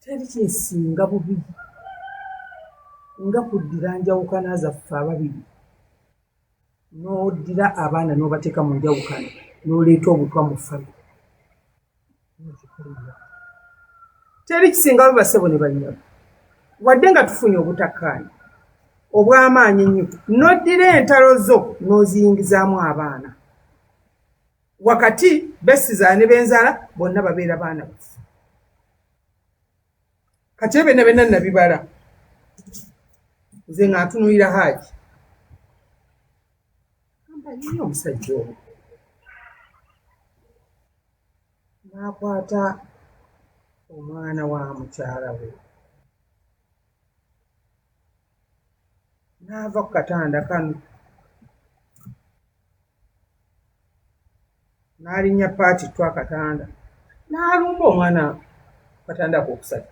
teri kyesinga bubi nga kuddira njawukana zaffe ababiri n'oddira abaana n'obateeka mu njawukana n'oleeta obutwa mu famire. Teri kisinga bubi bassebo ne bannyabo wadde nga tufunye obutakkaanya obw'amaanyi ennyo n'oddira entalo zo n'oziyingizaamu abaana wakati bessiza ne benzala bonna babeera baana baffe. Kati ebyo benna nabibala nze nga ntunuulira Hajji nnyo omusajja oyo n'akwata omwana wa mukyala we n'ava ku katanda kano n'alinnya paati twa katanda n'alumba omwana ku katanda k'okusatu.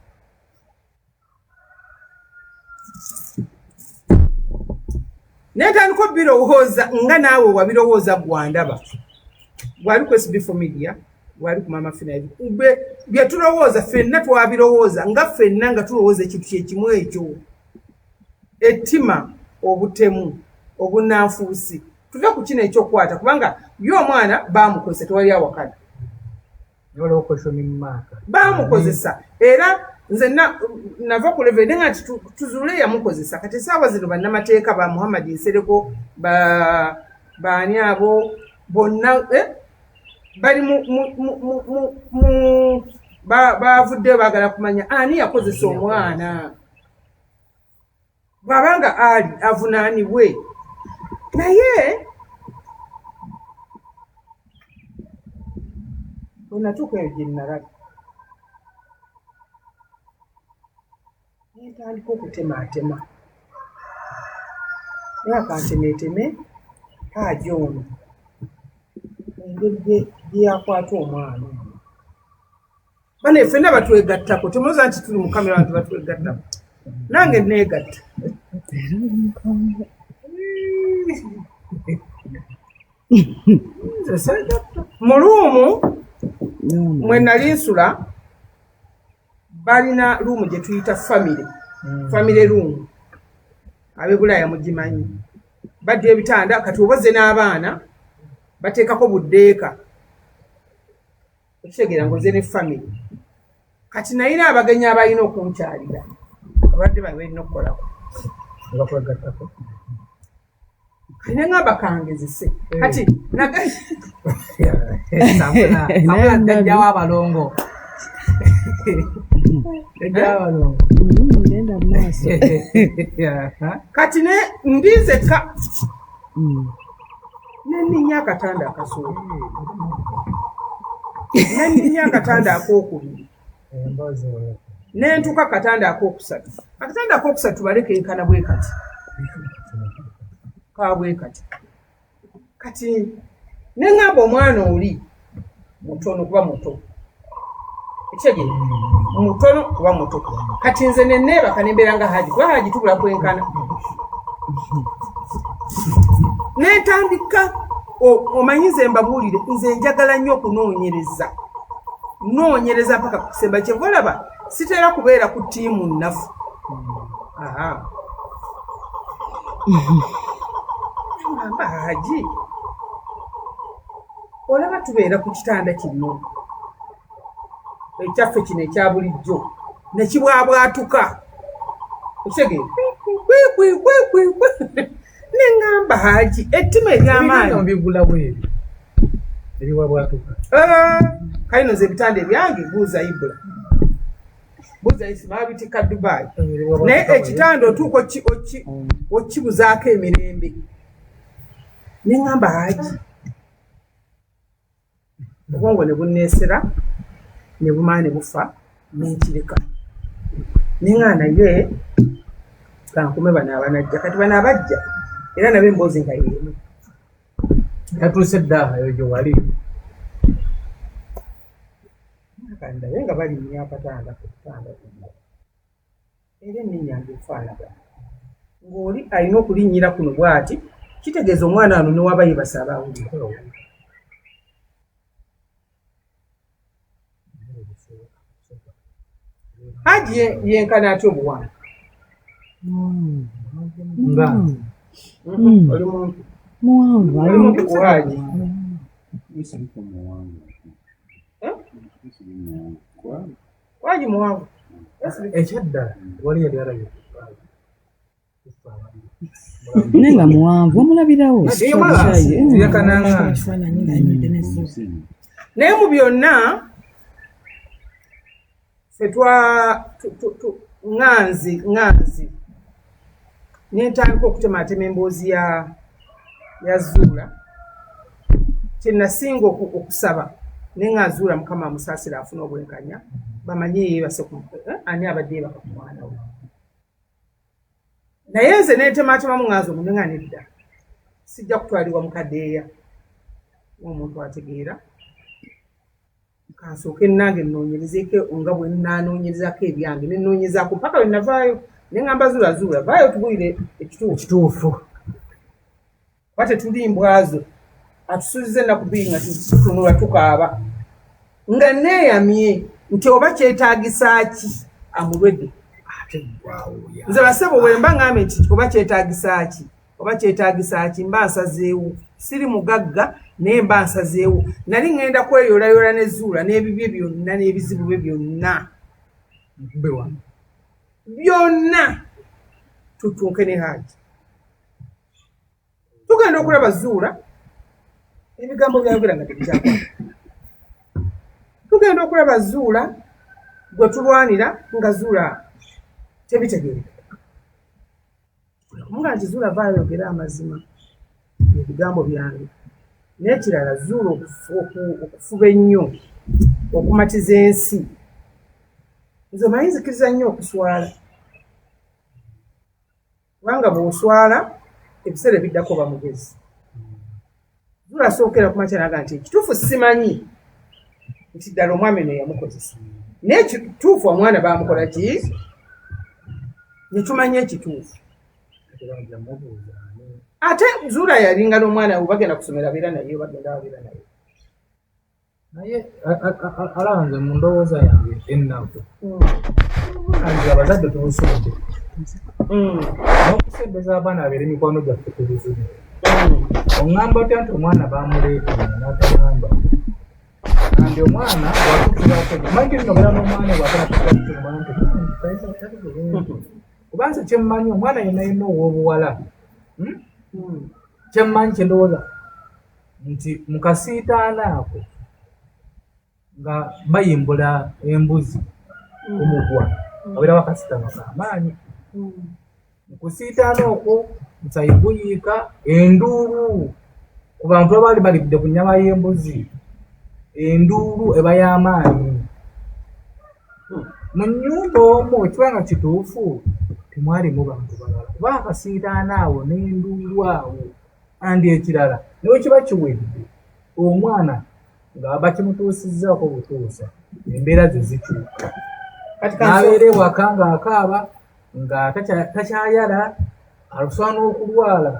Netandika birowooza nga naawe wabirowooza gwandaba gwali ku SB4 Media gwali ku Maama Fiina bye tulowooza ffenna twabirowooza nga ffenna nga tulowooza ekintu kyekimu ekyo ettima obutemu obunanfuusi tuve ku kino ekyokukwata kubanga ye omwana baamukozesa tewali awakana baamukozesa era nze nava ku levede nga tuzuule yamukozesa kati essaawa zino bannamateeka ba Muhammad Nsereko baani abo bonna bali bavuddeyo baagala kumanya ani yakozesa omwana bw'abanga ali avunaanibwe naye onatuuka eyo gye nnalaba ntandika okutemaatema naye akantemeeteme Hajji ono engeri gye yakwata omwana bane ffenna batwegattako temulowooza nti tuli mu kamera abantu batwegattako nange neegatta mu luumu mwe nali nsula balina luumu gye tuyita famire luumu ab'e Bulaaya mugimanyi badde ebitanda kati oboze n'abaana bateekako buddeeka okitegeera ngoze ne famire kati nayina abagenyi abalina okunkyalira abadde balina okukolako kati neŋŋamba kangezese kati najjawo abalongo kati ne ndinzeka nenninya akatanda akasooka nenninya akatanda akokubiri nentuka akatanda akokusatu akatanda akokusatu balekenkana bwe kati kabwe kati neŋŋamba omwana oli mutono kuba muto ekyegere mutono kuba muto kati nze nenneebaka nembeera nga Hajji kuba Hajji tubula kwenkana netandika omanyize mbabuulire nze njagala nnyo okunoonyereza paka kusemba kyenva olaba sitera kubeera ku ttiimu nnafu amba Hajji olaba tubeera ku kitanda kino ekyaffe kino ekya bulijjo nekibwabwatuka okitegeera neŋŋamba Hajji ettima ery'amaanyi bigula bwebi ebiwabwatuka kalino nze ebitanda ebyange buuza Ibula buuza Isima bitika Dubai naye ekitanda otuuka okibuzaako emirembe neŋŋamba Hajji obwongo ne bunneesera ne bumaa ne bufa nenkireka neŋŋaana ye kankume bano abanajja kati bano abajja era nabo emboozi nga yeemu yatuuse dda eyo gye wali kandabe nga balinnya akatanda ku kitanda era enninyange efaanagana ng'oli alina okulinnyira kuno bw'ati kitegeeza omwana wano ne waba yebasa abawulira Haji yenkana atyo buwanvu. Nga. Oli muntu. Muwanvu. Oli muntu ku Haji. Haji muwanvu. Ekyadda wali yali alabye. Nenga muwanvu omulabirawo. Yekananga. Naye mu byonna ŋŋanzi nentandika okutematema emboozi ya Zuurah. Kyenasinga okusaba naye nga Zuurah Mukama amusaasira afuna obwenkanya bamanye yeebase ani abadde yeebaka ku mwana we. Naye nze nentematemamu ŋŋanzi omunye nga nedda sijja kutwalibwa mu kadeeya omuntu ategeera. Kansooke nange nnoonyerezeeko nga bwe nnaanoonyerezako ebyange nennoonyezaako paka lwe navaayo ne ŋŋamba Zuurah vaayo tubuyire ekituufu. Kuba tetuli mbwazo atusuuziza ennaku bbiri nga tutunula tukaaba nga neeyamye nti oba kyetaagisa ki amulwedde. Nze basebo bwe mba ŋŋambye nti oba kyetaagisa ki mba nsazeewo. Siri mugagga naye mba nsazeewo. Nali ŋŋenda kweyolayola ne Zuurah n'ebibye byonna n'ebizibu bye byonna tutuuke ne Haji. Tugenda okulaba Zuurah ebigambo byayogera nga tebikyakwata. Tugenda okulaba Zuurah gwe tulwanira nga Zuurah tebitegeereka. Muga nti Zuurah vaayo yogera amazima ebigambo byange. N'ekirala Zuurah okufuba ennyo okumatiza ensi. Nze manyi nzikiriza nnyo okuswala. Kubanga bw'oswala ebiseera ebiddako oba mugezi. Zuurah asookera ku makya n'aga nti ekituufu simanyi nti ddala omwami ono yamukozesa. Naye ekituufu omwana baamukola ki? Ne tumanya ekituufu. Ate Zuurah yalinga n'omwana we bagenda kusomera beera naye bagenda babeera naye. Naye alanze mu ndowooza yange ennaku. Nze abazadde tubusudde. N'okusembeza abaana abeere mikwano gyaffe tubizire. Oŋŋamba otya nti omwana baamuleetera n'atagamba. Kandi omwana bw'atuukirako manyi tinogera n'omwana bw'atatuukirako kubanza kyemmanyi omwana yenna ow'obuwala. Kyemmanyi kye ndowooza nti mu kasiitaana ako nga bayimbula embuzi omugwa abeera bakasiitaano k'amaanyi. Mu kusiitaana okwo musayi guyiika enduulu ku bantu abaali balidde ku nnyama y'embuzi. Enduulu eba y'amaanyi. Mu nnyumba omwo ekibanga kituufu temwalimu bantu balala kuba akasiitaana awo n'enduulu awo. Andi ekirala naye kiba kiwedde omwana nga bakimutuusizzaako butuusa embeera ze zikyuka. N'abeera ewaka ng'akaaba nga takyayala alusobola n'okulwala.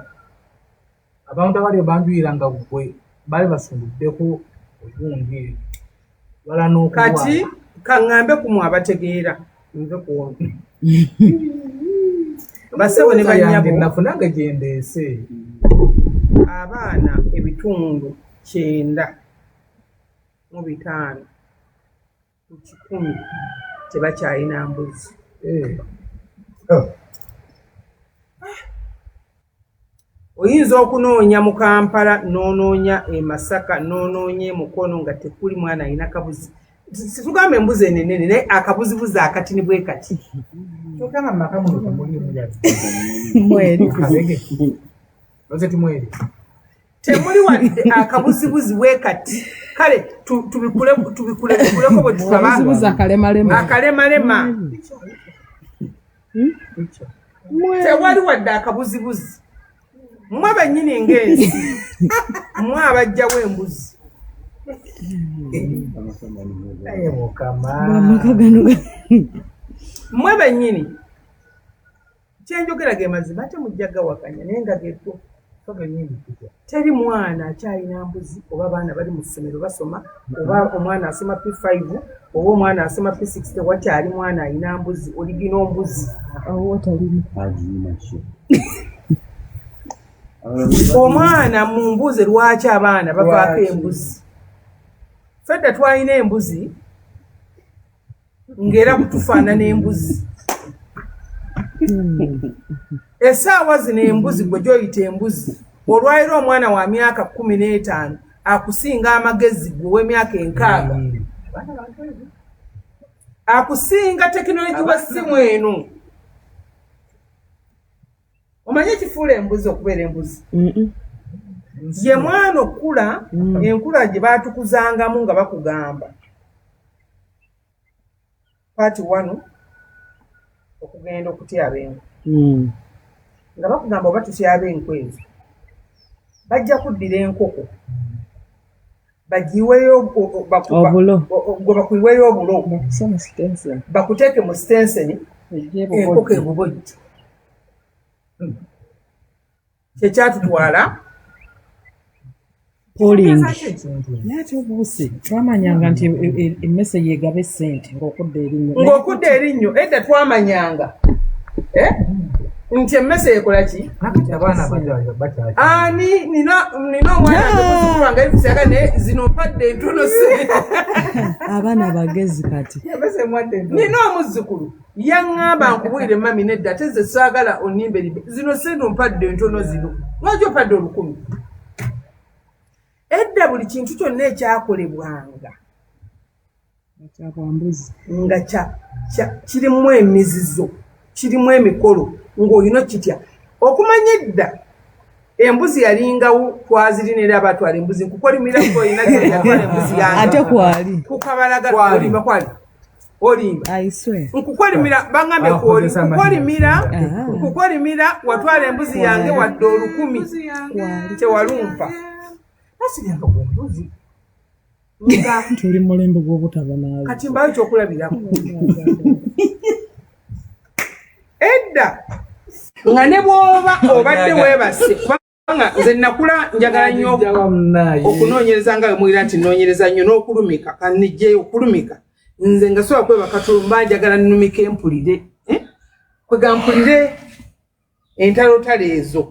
Abantu abali banjuyira nga bwe baali basumbuddeko obundi wala n'okulwala. Kati kaŋŋambe ku mwe abategeera nve kuwona. Basebo ne bannyabo nafunanga gye ndeese. Abaana ebitundu 9/5 ku 100 tebakyalina mbuzi. Oyinza okunoonya mu Kampala n'onoonya e Masaka n'onoonya e Mukono nga tekuli mwana alina kabuzi. Situgambe embuzi enenene naye akabuzibuzi akatini bwe kati. Tokanga makamu temulimu yali. Mweri. Ozeti mweri. Temuli wadde akabuzibuzi bwe kati. Kale tubikuleko bwe tusaba. Akabuzibuzi akalemalema. Akalemalema. Tewali wadde akabuzibuzi. Mmwe bennyini ng'ensi. Mmwe abajjawo embuzi. Aye mukama. Mmwe bennyini. Kyenjogera ge mazima ate mujja gawakanya naye nga getwo. teri mwana akyalina mbuzi oba abaana bali mu ssomero basoma oba omwana asoma P5 oba omwana asoma P6 tewakyali mwana alina mbuzi oligina ombuzi omwana mu mbuzi lwaki abaana bavaako embuzi fedda twalina embuzi ng'era kutufaanana embuzi essaawa zino embuzi gwe gy'oyita embuzi olwaliro omwana wa myaka 15 akusinga amagezi gwe w'emyaka 6 akusinga tekinologi w'essimu eno omanye ekifuula embuzi okubeera embuzi ye mwana okula enkula gye baatukuzangamu nga bakugamba paati 1 okugenda okutyaba enku nga bakugamba oba tutyaba enku ezo bajja kuddira enkoko bagiweyo gwe bakuyiweyo obulo bakuteeke mu stenseni enkoko ebubojjo kyekyatutwala polling nati obuuse twamanyanga nti emmese yeegaba essente ng'okudda erinnyo edda twamanyanga nti emmese yekola ki ani nina omwana muzukulu wange alifusiaga naye zino mpadde entono abaana bagezi kati nina omuzzukulu yaŋŋamba nkubwire mami nedda ate ze saagala onimbe libe zino seno mpadde entono zino lwaki opadde 1000 edda buli kintu kyonna ekyakolebwanga nga kirimu emizizo kirimu emikolo ng'olina kitya okumanya edda embuzi yalingawo twazirinera abatwala embuzi nkukolimira koyina gyatwala embuzi yange ate kwali kukabalaga olimba kwali olimba nkukolimira bangambye nkukolimira watwala embuzi yange wadde 1000 tewalumpa tuli mulembe gw'obutabanaali kati mbayo kyokulabiramu edda nga ne bw'oba obadde weebase kubanga nze nakula njagala nnyo okunoonyereza nga bwe nti nnoonyereza nnyo n'okulumika kanijjeyo okulumika nze nga sobola kweba Katumba njagala nnumika empulire kwega mpulire entalotalo ezo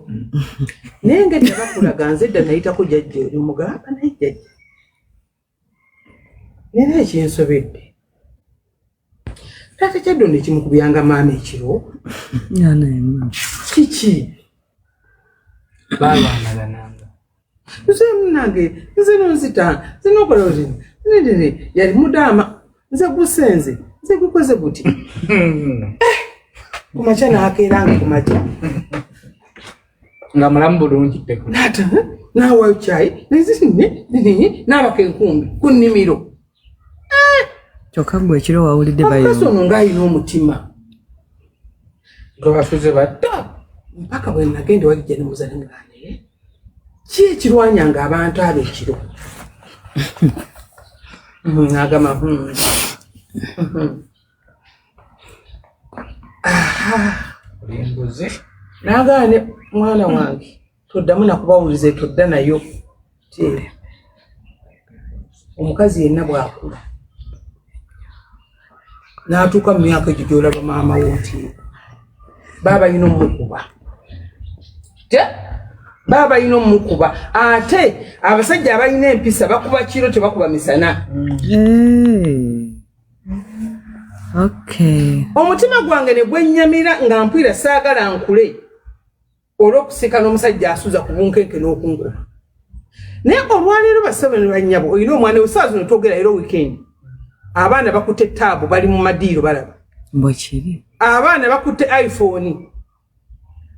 naye ngedda bakulaga nze edda nayitako jjajja oli mugamba naye jjajja nera ekyensobedde taata kyaddo ne kimukubyanga maama ekiro kiki balwanagananga nze munange nze nonzita zinokola otini nendene yali mudaama nze gusenze nze gukoze guti kumakya naakeeranga kumakya nga mulamu bulungi nata naawayo kyayi naabaka enkumbi ku nnimiro kyokka gwe ekiro wawulidde omukazi ono ng'alina omutima nga basuze batta mpaka bwe nagenda wagijja ne muzalengane ki ekirwanyanga abantu abo ekiro n'agamba embuzi n'agaane mwana wange toddamu nakubawulize todda nayo ti omukazi yenna bw'akula n'atuuka mu myaka egyo gy'olaba maama wo nti baaba yina omukuba baaba yina omukuba ate abasajja abalina empisa bakuba kiro tebakuba misana omutima gwange ne gwennyamira nga mpwira saagala nkule olw'okusika n'omusajja asuuza ku bunkenke n'okunkuba naye olwaleero basebe ne bannyabo olina omwana we saa zino twogera leero weekend abaana bakutte taabu bali mu madiiro balaba mbokiri abaana bakutte iPhone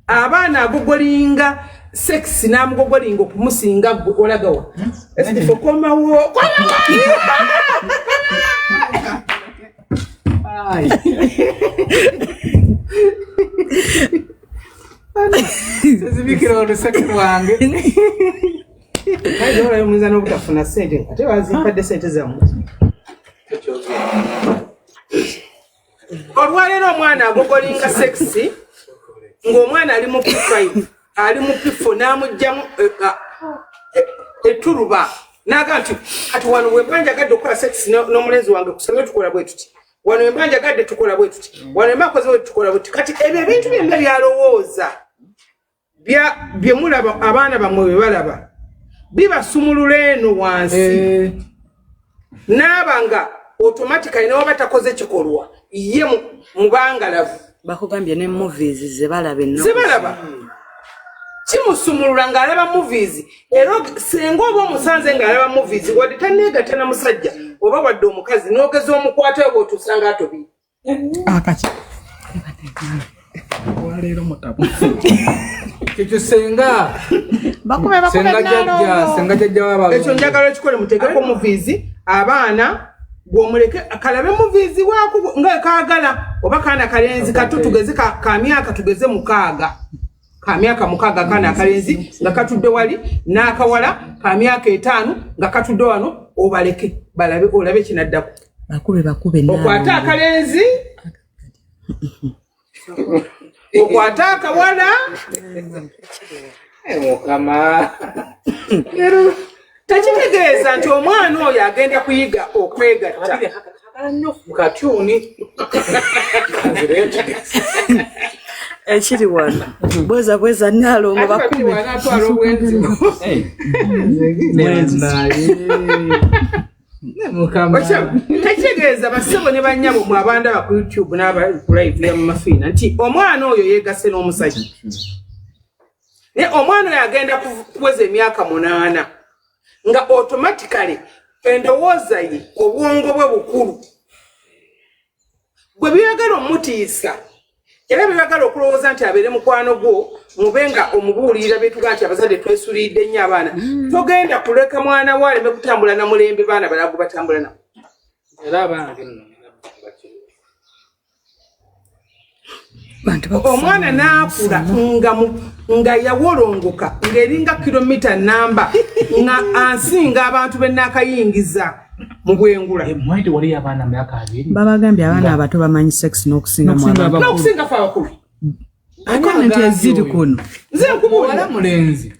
abaana agogolinga sex n'amugogolinga okumusinga gwe olagawa esifo komawo zibikira oluseke lwange kale olaba muyinza n'obutafuna ssente ate bazimpadde ssente zammwe olwaleero omwana agogolinga sexi ng'omwana ali mu P5 ali mu pifo namujjamu etuluba naga nti kati wano wembanja gadde okukola sex n'omulenzi wange kusanga tukola bwe tuti wano wembanja gadde tukola bwe tuti wano emakoze bwe tukola bwe tuti kati ebyo ebintu byonna byalowooza bye mulaba abaana bamwe bwe balaba bibasumulula eno wansi n'abanga automatically ne waba takoze kikolwa ye mubangalavu bakugambye ne movies zebalaba kimusumulula ng'alaba movies era senga oba omusanze ng'alaba movies wadde taneegatta na musajja oba wadde omukazi n'ogeza omukwata oba otuusanga atobi akaki waleero mutabu ekyo senga jajja waba ekyo njagala ekikole muteekeko movies abaana gw'omuleke akalabe movies waako nga kaagala oba kaana kalenzi kato tugeze ka myaka tugeze mukaaga ka myaka mukaaga kaana akalenzi nga katudde wali n'akawala ka myaka 5 nga katudde wano obaleke balabe olabe kinaddako bakube okwata akalenzi okwata akawala mukama tekitegeeza nti omwana oyo agenda kuyiga okwegatta mukatyuni ekiri wano bweza nalongo bakube tekitegeeza basebo ne bannyabo mu abandaba ku YouTube n'abali ku live ya Mafiina nti omwana oyo yeegase n'omusajja ne omwana oyo agenda kuweza emyaka 8 nga automatically endowooza ye obwongo bwe bukulu gwe byagala omutiisa era byagala okulowooza nti abeere mukwano gwo mubenga omubuulirira betuga nti abazadde twesulidde nnyo abaana togenda kuleka mwana wo aleme kutambula na mulembe baana balagu batambula nabo era abange omwana naakula nga yawolongoka ng'eringa kilomita namba nga ansinga abantu bennaakayingiza mu bwengula mwite wali abaana myaka 2 babagambye abaana abato bamanyi sex n'okusinga n'okusinga fe abakulu akomenti eziri kuno nze nkubuulira mulenzi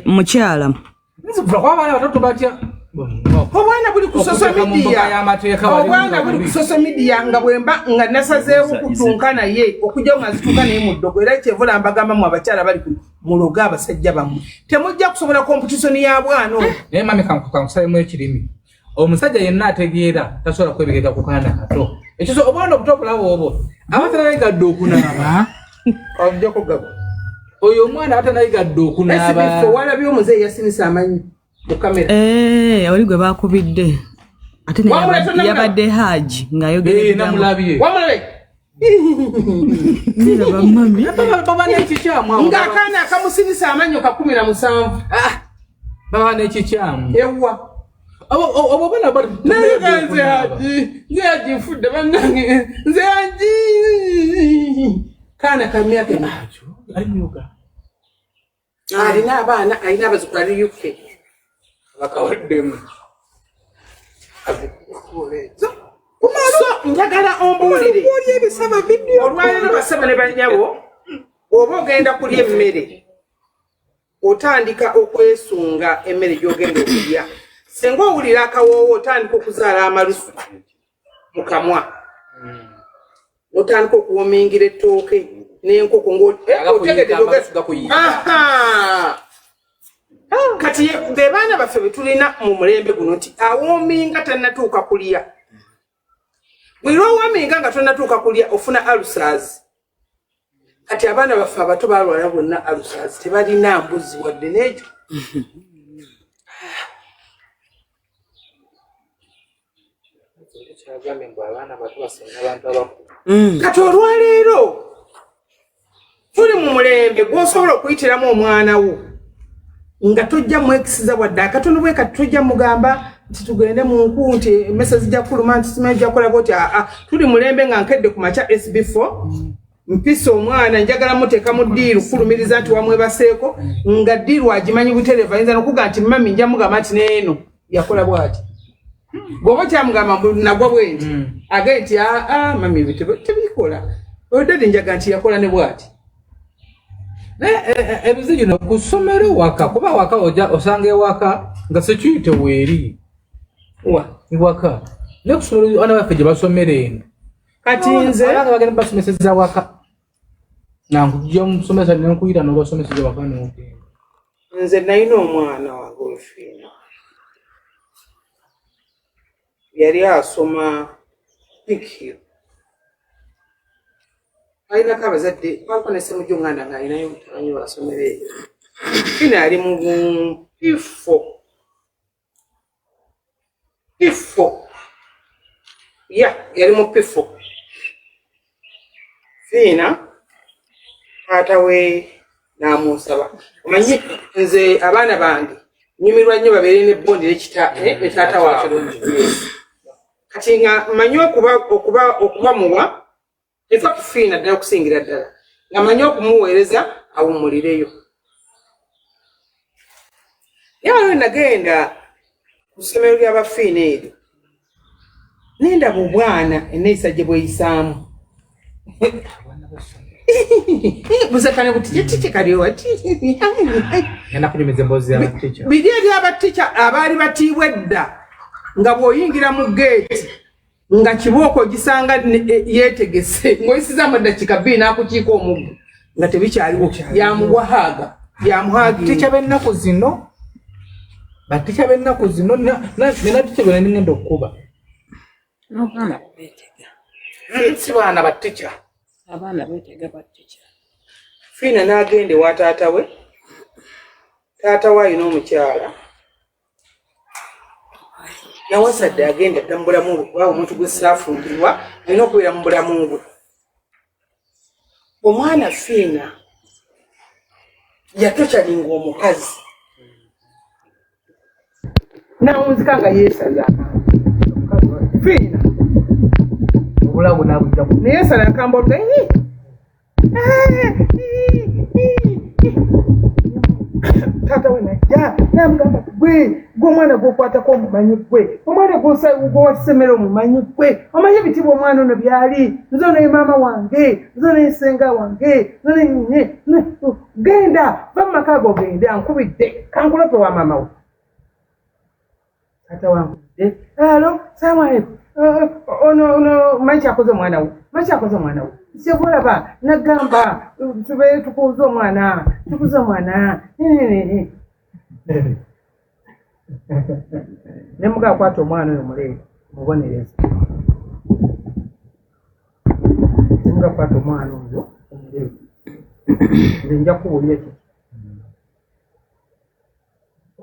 mukyala abaana batoto batya obwana buli ku social media nga bwemba nga nasazeewo kutunka naye okujja nga zituuka naye mu ddogo era kyevula mbagamba mu abakyala bali muloga abasajja bammwe temujja kusobola competition ya bwana naye mami kankusalimu ekirimi omusajja yenna ategeera tasobola kwebegeka ku kaana kato ekyo obwana obuto obulabo obwo abatanayigadde okunaaba ojja kugaba oyo omwana abatanayigadde okunaaba walabye omuzeeyi yasinisa amanyi mu kamera oli gwe bakubidde ate yabadde haji ng'ayogera namulabye baba n'ekikyamu ng'akaana akamusinisa amanyo 17 baba n'ekikyamu ewa obo bana bali naye nze haji nfudde bannange nze haji kaana ka myaka nakyo alina abaana alina abazzukulu ali UK bakawaddemu njagala ombuulire olwaleero basaba ne bannyabo oba ogenda kulya emmere otandika okwesunga emmere gy'ogenda okulya senga owulira akawoowo otandika okuzaala amalusu mu kamwa otandika okuwomingira ettooke n'enkoko kati be baana baffe betulina mu mulembe guno nti awoominga tannatuuka kulya bwe lwowoominga nga tonnatuuka kulya ofuna alusaazi kati abaana baffe abato balwala bonna alusaazi tebalina mbuzi wadde n'ekyo kati olwaleero tuli mu mulembe gw'osobola okuyitiramu omwana wo nga tojja mwekisiza wadde akatono bwe kati tojja mugamba nti tugende mu nku nti emmese zijja kuluma nti simanyi jja kukola bwoti tuli mulembe nga nkedde ku makya SB4 mpisa omwana njagala muteeka mu ddiiru kulumiriza nti wamwebaseeko nga ddiiru agimanyi buterevu ayinza n'okuga nti mami nja mugamba nti neeno yakola bwati bw'oba kyamugamba nagwa bwenti agaye nti mami tebikola odadi njaga nti yakola ne bwati ebize gino kusomero waka kuba waka osange waka nga security weeri waka ne kusomero ana baffe gye basomerera kati nze abanga bagenda basomeseza waka nankujja musomesa nenkuyita n'obasomeseza waka n'ogenda nze nalina omwana wange wefiina yali asoma pikio alinako abazadde baliko nesemu gyonganda nga alinayo mutabanyi wasomera eyo fiina yali mu pifo yali mu pifo fiina taata we namusaba omanyi nze abaana bange nyumirwa nnyo babeere ne bondi ne taata waabwe kati nga manyi okubamuwa efa kufiina ddala okusingira ddala nga manyi okumuweereza awummulireyo yawe nagenda ku ssomero ly'abafiina eryo nendaba obwana enneeyisa gye bweyisaamu buzakane butike kaliwati biri ebyabatica abaali batiibwa edda nga bw'oyingira mu geeti nga kibooko gisanga yeetegese ng'oyisiza mu ddakiika 2 n'akukiika omuggo nga tebikyaliwo yamuwahaaga batica b'ennaku zino nenatica bwe ningenda okukuba si baana batica abaana beetega batica fiina n'agenda ewa taata we alina omukyala yawasadde agenda dda mu bulamu bwe kuba omuntu gwe saafumbirwa alina okubeera mu bulamu bwe omwana fiina yatokyalinga omukazi nawunzika nga yeesaza fiina obulamu nabujja naye sala akambolga taata we najja namugamba gwe omwana gwokwatako omumanyi gwe omwana gwowakisemera omumanyi gwe omanyi ebitibwa omwana ono byali nze ono ye maama wange nze ono ye senga wange genda va mu maka go gende ankubidde kankulope wa maama we taata wankubidde alo salamu alaikum ono manyi kyakoze omwana we kyebolaba nagamba tubeere tukuuza omwana nemuga akwata omwana oyo muleere mubonereze nemuga akwata omwana oyo omuleere nze nja kuwulira ki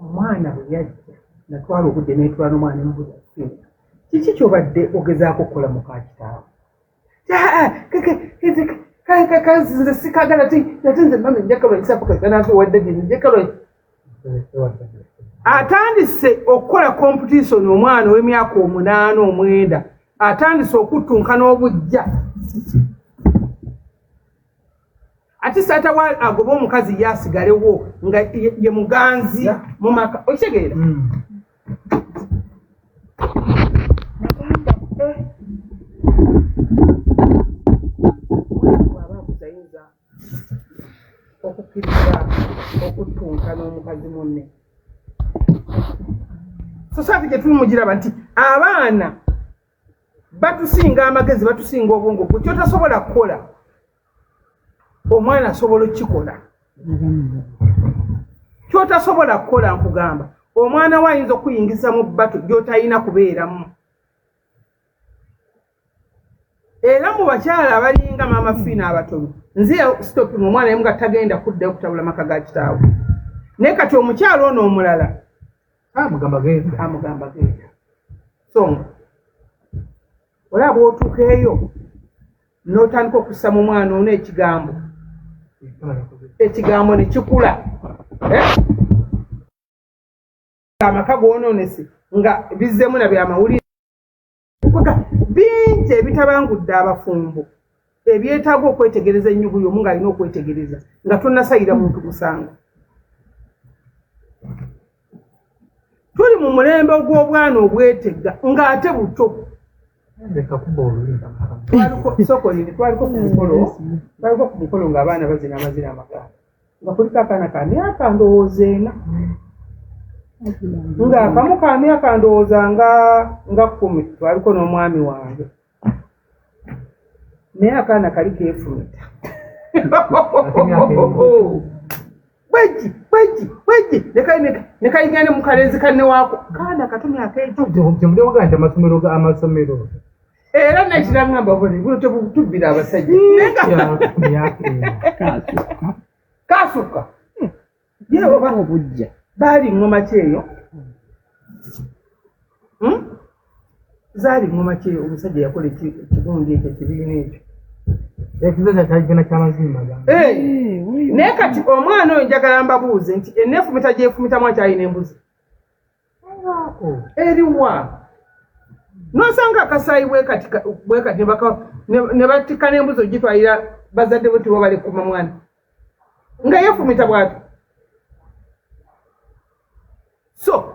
omwana bwe yajja natwala obudde netwala omwana emubuza kiki kyobadde ogezaako okukola mukakitaawe nze sikagala ate nze mama enjakalo ekisapukaanawadde gino enjakalo atandise okukola competition omwana ow'emyaka 8 9 atandise okuttunka n'obujja ati saata wa agoba omukazi yasigalewo nga ye muganzi mu maka okitegeera okukkiriza okuttunka n'omukazi munne society gye tulimugiraba nti abaana batusinga amagezi batusinga obwongo gwe kyotasobola kukola omwana asobola okukikola kyotasobola kukola nkugamba omwana we ayinza okuyingiza mu bbato gy'otalina kubeeramu era mu bakyala abalinga maama Fiina abatono nze stop mu mwana yemu gatagenda kudda okutabula maka ga kitaawe naye kati omukyala ono omulala amugamba genda so olaba otuuka eyo n'otandika okussa mu mwana ono ekigambo ne kikula amaka goononese nga bizzemu na byamawulire bingi ebitabangudde abafumbo ebyetaaga okwetegereza ennyugu y'omu ng'alina okwetegereza nga tonnasayira muntu musango tuli mu mulembe ogw'obwana obwetega ng'ate buto twaliko ku mukolo ng'abaana bazina amazina amaganda nga kuliko akaana ka myaka ndowooza 4 nga akamu ka myaka ndowooza nga 10 twaliko n'omwami wange naye akaana kali keefumita bwegi nekayigane mukalenzi kanne waako kaana katumi akeekyomudewoga nti amasomero era nakirangamba buno tebutubbira abasajja kasuka yeoba obujja baali ngoma kyeyo zaali ngoma kyeyo omusajja yakola ekigundi ekyo kibiina ekyo ekizoza kyagenda kyamazima naye kati omwana oyo njagala mbabuuze nti enneefumita gyefumitamu akyalina embuzi eriwa nosanga akasaayi bwekati ne batikka n'embuzi ogitwalira bazadde bwe tibo balekuma mwana nga yeefumita bw'ati so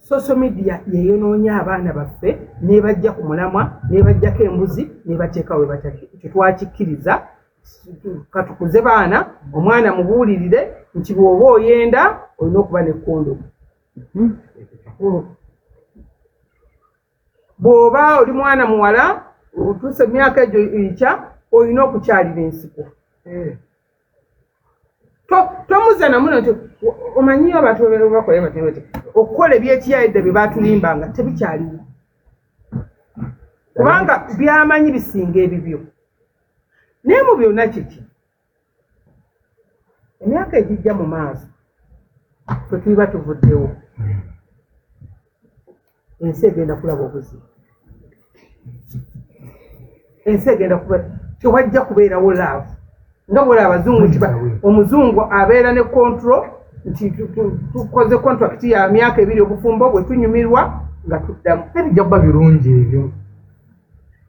social media yeyonoonya abaana baffe nebajja ku mulamwa nebajjako embuzi nebateeka we bataki tetwakikkiriza katukuze baana omwana mubuulirire nti bw'oba oyenda olina okuba n'ekkondomu bw'oba oli mwana muwala otuuse emyaka egyo ekya olina okukyalira ensiko tomuzana muno nti omanyiyo abantu bakola batibati okukola ebyekiyayidde bye batulimbanga tebikyaliwo kubanga byamanyi bisinga ebibyo naye mu byonna kiki emyaka egijja mu maaso ffe tuliba tuvuddewo ensi egenda kulaba obuzibu ensi egenda kuba tewajja kubeerawo laavu nga bwela abazungu omuzungu abeera ne control nti tukoze contract ya myaka 2 obufumbo bwe tunyumirwa nga tuddamu ebijja kuba birungi ebyo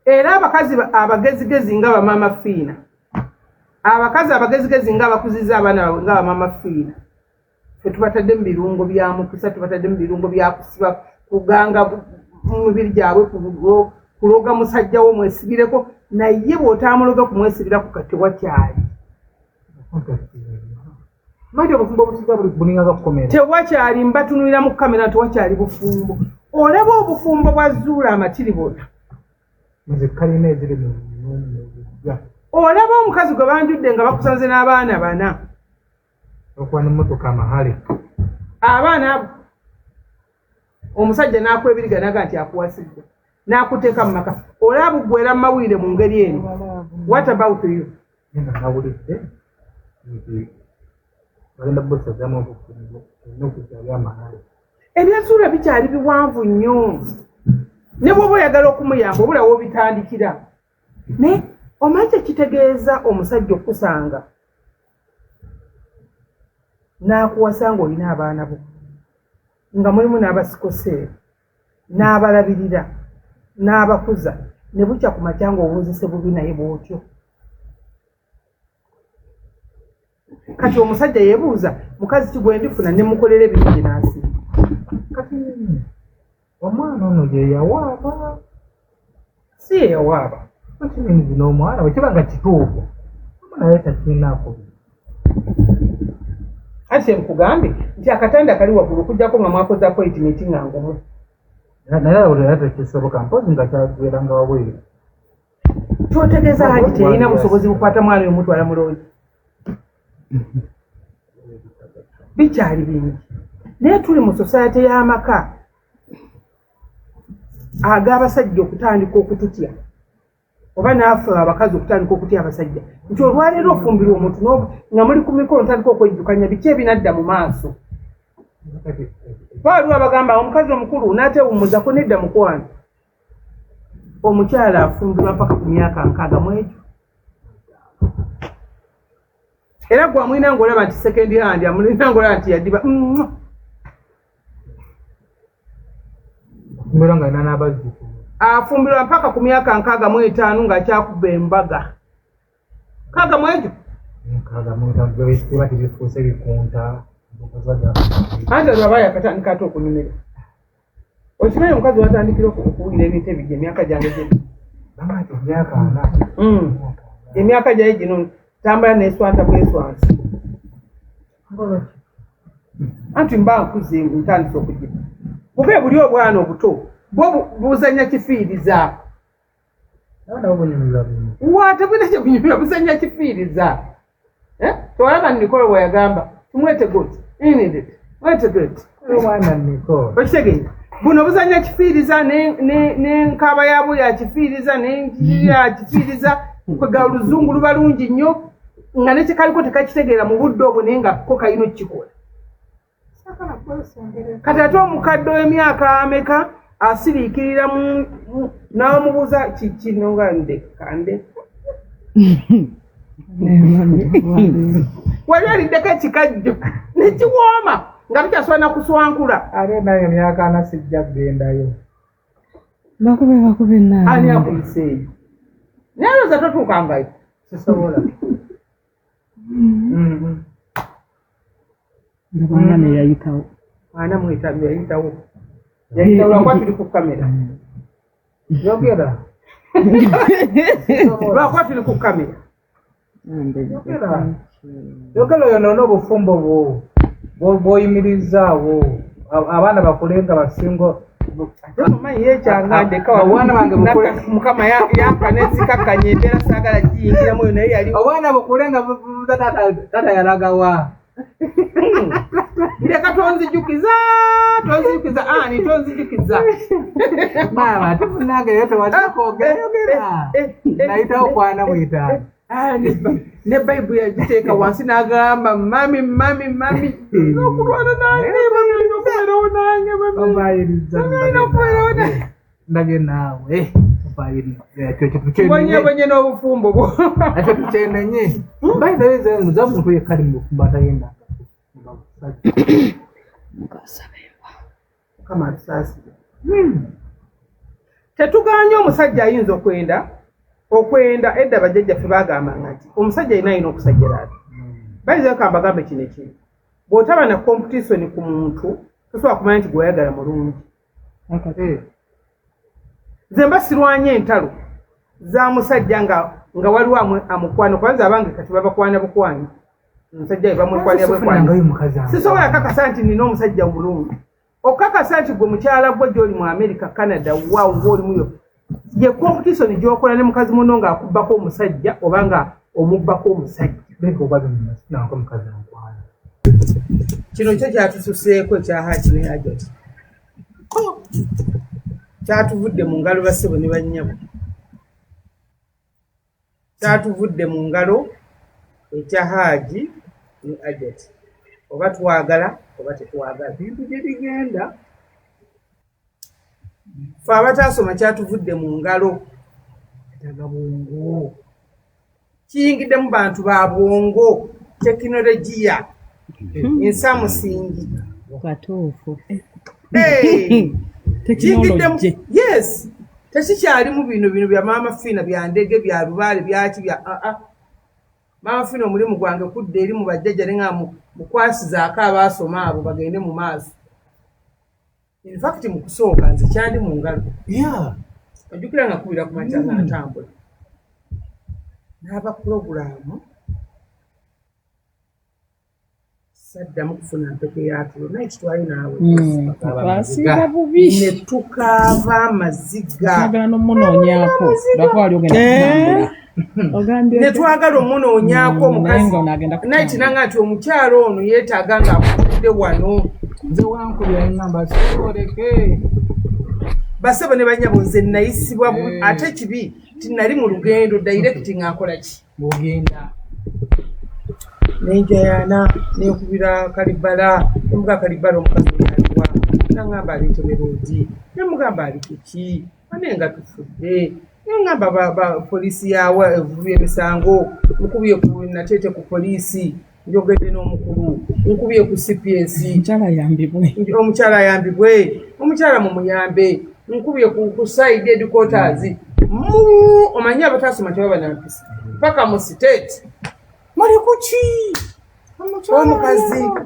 era abakazi abagezigezi nga bamaama Fiina abakazi abagezigezi nga abakuziza abaana baabwe nga bamaama Fiina ffe tubatadde mu birungo bya mukisa tubatadde mu birungo bya kusiba kuganga mu mibiri gyabwe kuloga musajja wo mwesibireko naye bw'otaamuloga kumwesibirako kati wakyali maji obufumbo obusiza buli bulinga gakukomera tewakyali mbatunulira mu kamera tewakyali bufumbo olaba obufumbo bwa Zuurah amatiriboota nze kalina eziri mu olaba omukazi gwe banjudde nga bakusanze n'abaana 4 okuba n'emmotoka amahale abaana omusajja n'akwebiriga naga nti akuwasidde n'akuteeka mu maka olaba buggwera mu mawulire mu ngeri eno what about you nawulidde nti bagenda bosagamu obufumbo olina okukyali amahale ebya Zuurah bikyali biwanvu nnyo ne bw'oba oyagala okumuyamba obula w'obitandikira naye omanyi kyekitegeeza omusajja okusanga n'akuwasa ng'olina abaana bo nga mulimu n'abasikosee n'abalabirira n'abakuza ne bukya ku makya ng'obuuzise bubi naye bw'otyo kati omusajja yeebuuza mukazi ki gwe ndifuna ne mukolera ebirungi n'asiba kati omwana ono ye yawaaba si ye yawaaba kati n'omwana bwe kiba nga kituufu naye takinaako ate nkugambye nti akatanda kali waggulu okuggyako nga mwakoze appointment nga ngumu naye olera tekisoboka mpozi nga kyagwera nga wabweru kyotegeeza Hajjat yalina busobozi bukwata mwana omutwala mulonyi bikyali bingi naye tuli mu society y'amaka ag'abasajja okutandika okututya oba naffe abakazi okutandika okutya abasajja nti olwaleero ofumbirwa omuntu nga muli ku mikolo ntandika okwejjukanya biki ebinadda mu maaso waliwo abagamba omukazi omukulu n'atewummuzako nedda mukwano omukyala afumbirwa mpaka ku myaka 6 mu egyo era gwe amulina ng'olaba nti second hand amulina ng'olaba nti yaddiba afumbirwa nga alina n'abazzukulu afumbirwa mpaka ku myaka 65 ng'akyakuba embaga 6 mu egyo 6 bati bifuuse bikunta anti olwaba yakatandika ate okunyumira okimanyi omukazi watandikira okuwulira ebintu ebijja emyaka gyange gino bamati emyaka 4 emyaka gyaye gino tambula neswanta bweswansi anti mba nkuze ntandise okugira buke buli obwana obuto bwo buzanya kifiiriza wate bwinakye kunyumira buzanya kifiiriza tewalaba Nicole bwe yagamba tumwete goti mwete goti okitegere buno buzanya kifiiriza n'enkaaba yaabwe ya kifiiriza n'enjiri ya kifiiriza kwega oluzungu luba lungi nnyo nga nekikaliko tekakitegeera mu budde obwo naye nga ko kalina okukikola kati ate omukadde w'emyaka ameka asiriikirira n'amubuuza kino nga ndekande wali aliddeko ekikajjo nekiwooma nga tukyasobola nakuswankula ate naye emyaka anasijja kugendayo bakube ani akuliseeyo naye loza totuukangayo sisobola ndabanga neyayitawo ana mwetabi yayitawo lwakuba tuli ku kamera yogera lwakuba tuli ku kamera yogera yonoona obufumbo bwoyimirizaawo abaana bakulenga basinga omanyi yekyanga ndeka obwana bange mukama yakanezikakkanya embeera saagala giyingiramu naye yali obwana bukulenga tata yalagawa ndeka tonzijukiza ani tonzijukiza maama temunange yo tewatakogera nayitawo kwana mwitaano ne bayibuli yagiteeka wansi n'agamba mami nokulwana nange nokubeerawo nange ndabye naawe bonye n'obufumbo bwo ekyo tukyenenye bayinaza muntu yekali mubufumbo atayenda kama tusaasire tetuganye omusajja ayinza okwenda edda bajjajjaffe baagambanga nti omusajja alina okusajjera ati bayinza kamba gambe kino ekimu bw'otaba na competition ku muntu tosobola kumanya nti gweyagala mulungi nze mba sirwanye entalo za musajja nga waliwo amukwano kwanza abange kati babakwana bukwanya omusajja we bamwekwanira bwekwanya sisobola kakasa nti nina omusajja omulungi okakasa nti gwe mukyala gwe gy'oli mu America Canada waawo ng'olimuyo ye competition gy'okola ne mukazi muno ng'akubbako omusajja oba nga omubbako omusajja kino kyo kyatususeeko ekyahaaki ne Hajjat kyatuvudde mu ngalo bassebo ne bannyabo kyatuvudde mu ngalo ekya Hajji ne Hajjat oba twagala oba tetwagala bintu gye bigenda fe abataasoma kyatuvudde mu ngalo taga bwongo kiyingidde mu bantu ba bwongo tekinologiya ensamusingi katuufu kiyingiddemu yes tekikyalimu bino bya Maama Fiina bya ndege bya lubaale byaki bya Maama Fiina omulimu gwange kudde eri mu bajjajja ne nga mukwasizaako abaasoma abo bagende mu maaso in fact mu kusooka nze kyandi mu ngalo ojjukira nga kubira ku makya nga ntambula n'aba purogulaamu saddamu kufuna mpeke yatulo naye kitwali naawe twasiiba bubi ne tukaaba amaziga agala n'omunoonyaako lwakuba ogenda kutambula ne twagala omunoonyaako omukazi naye kinanga nti omukyalo ono yeetaaga ng'akutudde wano nze wankubya engamba sikoleke basebo ne banyabo nze nayisibwa ate kibi tinali mu lugendo direct ng'akola ki bugenda nenjayana nekubira Kalibala nemuga Kalibala omukazi yaliwa nangamba aliteberoji nemugamba alikiki anenga tufudde nengamba polisi yawa evubye emisango nkubye ku natete ku polisi njogedde n'omukulu nkubye ku CPS omukyala yambibwe omukyala mu muyambe nkubye ku side headquarters omanya abataasoma tebaba nampisa paka mu state mali kuki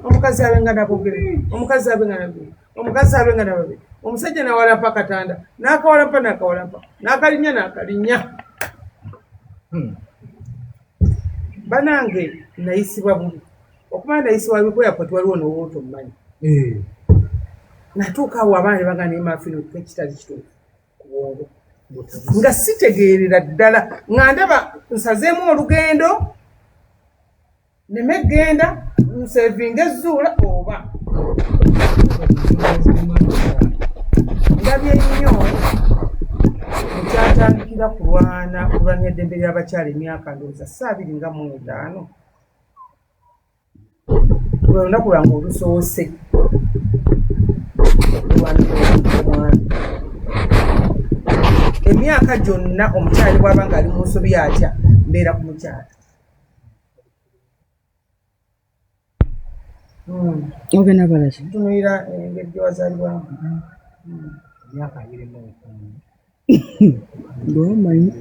omukazi abenga nabogere omukazi abenga nababe omusajja nawalampa katanda nakawalampa nakalinya banange nayisibwa bubi okumanda iswa kwa airport waliwo n'owoto mmanyi natuuka awo abaana bagana emafino ekitali kituufu ku bwongo nga sitegeerera ddala nga ndaba nsazeemu olugendo neme genda nsevinga Zuurah oba ndabye nnyo mukyatandikira kulwanya eddembe ly'abakyala emyaka ndowooza 25 lwe lunaku lwange olusoose emyaka gyonna omukyali bw'aba nga ali mu nsobi atya mbeera ku mukyala ogenda balaki tunuira engeri gye wazaalibwamu emyaka 25 ng'omanyi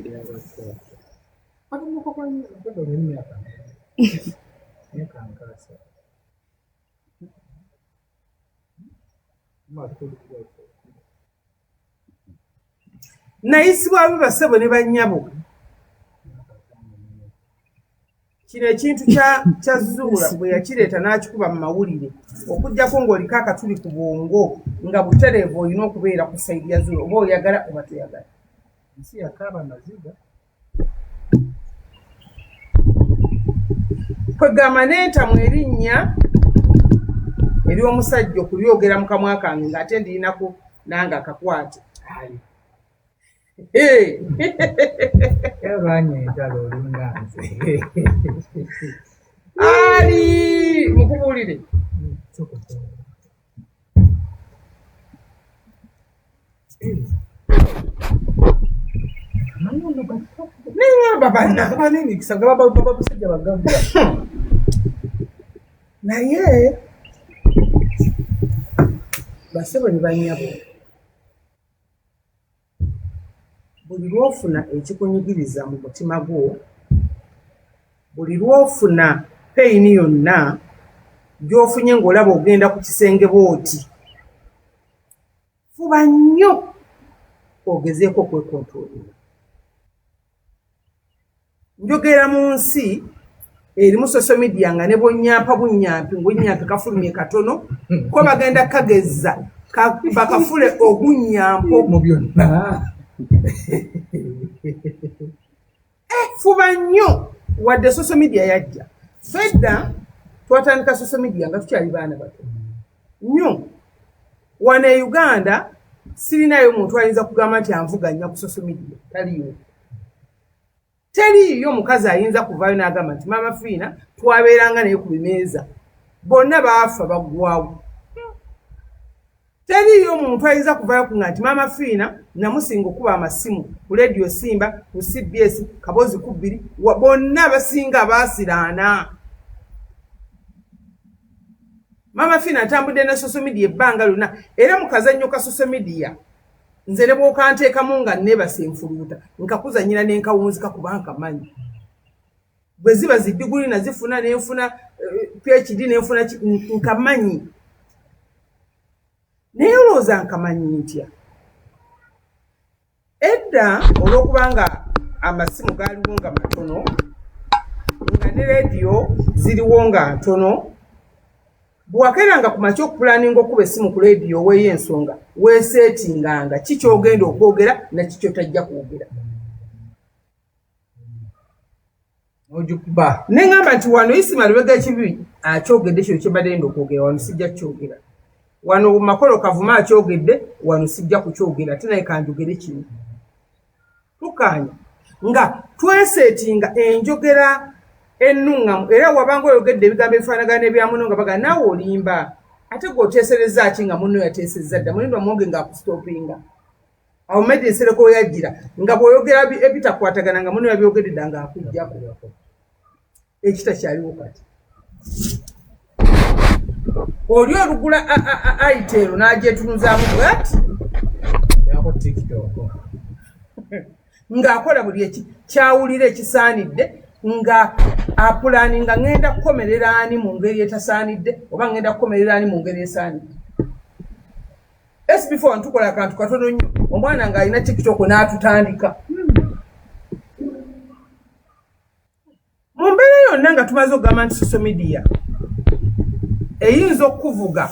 nayisibwamu bassebo ne bannyabo kino ekintu kya Zuurah bwe yakireeta n'akikuba mu mawulire okuggyako ng'oliko akatuli ku bwongo nga butereevu olina okubeera ku sayidi ya Zuurah oba oyagala oba toyagala nsi yakaaba maziga kwegamba neentamu erinnya ery'omusajja okulyogera mu kamwa kange ng'ate ndirinako nange akakwate lwanya entalo olinga nze ali mukubuulire neŋŋamba bannemikisa babasajja bagagga naye bassebo ne bannyabo buli lwofuna ekikunyigiriza mu mutima gwo buli lwofuna peyini yonna gy'ofunye ng'olaba ogenda ku kisenge bw'oti fuba nnyo ogezeeko okwekontrolera njogera mu nsi erimu social media nga ne bonyampa bunyampi ng'onyampi kafulumye katono ko bagenda kagezza bakafule ogunyampo mu byonna fuba nnyo wadde social media yajja fedda twatandika social media nga tukyali baana bato nnyo wano e Uganda sirinayo muntu ayinza kugamba nti anvuganya ku social media teriyo mukazi ayinza kuvaayo n'agamba nti maama Fiina twabeeranga naye ku bimeeza bonna baafa baggwawo teriyo muntu ayinza kuvaayo kunga nti maama Fiina namusinga okuba amasimu ku Radio Simba ku CBS kabozi ku 2 bonna basinga baasiraana maama Fiina atambudde ne social media ebbanga lyonna era mu kazannyo ka social media nze ne bw'okanteekamu nga neebasa enfuluuta nkakuzannyira n'enkawunzika kubanga manyi bwe ziba ziddiguli nazifuna nenfuna PhD nenfuna nkamanyi naye olowooza nkamanyi ntya edda olw'okubanga amasimu gaaliwo nga matono nga ne rediyo ziriwo nga ntono bwakeranga ku makya okupulaninga okuba essimu ku rediyo weeyo ensonga weeseetinganga kikyogenda okwogera nakikyotajja kwogera ogikuba neŋŋamba nti wano isima lubega ekibi akyogedde kyo kyembadde enda okwogera wano sijja kukyogera wano makolo kavuma akyogedde wano sijja kukyogera ate naye kanjogere kino tukaanya nga tweseetinga enjogera ennungamu era wabanga oyogedde ebigambo ebifaanagana ebyamuno nga baga naawe olimba ate gweoteesereza ki nga munno yateesezza dda mulindwa mwoge ngaakustoppinga awo medde ensereko weyajjira nga bw'oyogera ebitakwatagana nga munno yabyogedde dda ngaakuggyako ekitakyaliwo kati oli olugula aiteero n'agyetunuzaamu bwati yako TikTok ng'akola buli kyawulira ekisaanidde nga apulaninga ngenda kukomerera ani mu ngeri etasaanidde oba ngenda kukomerera ani mu ngeri esaanidde before ntukola akantu katono nnyo omwana ng'alina TikTok n'atutandika mu mbeera yonna nga tumaze okugamba nti social media eyinza okuvuga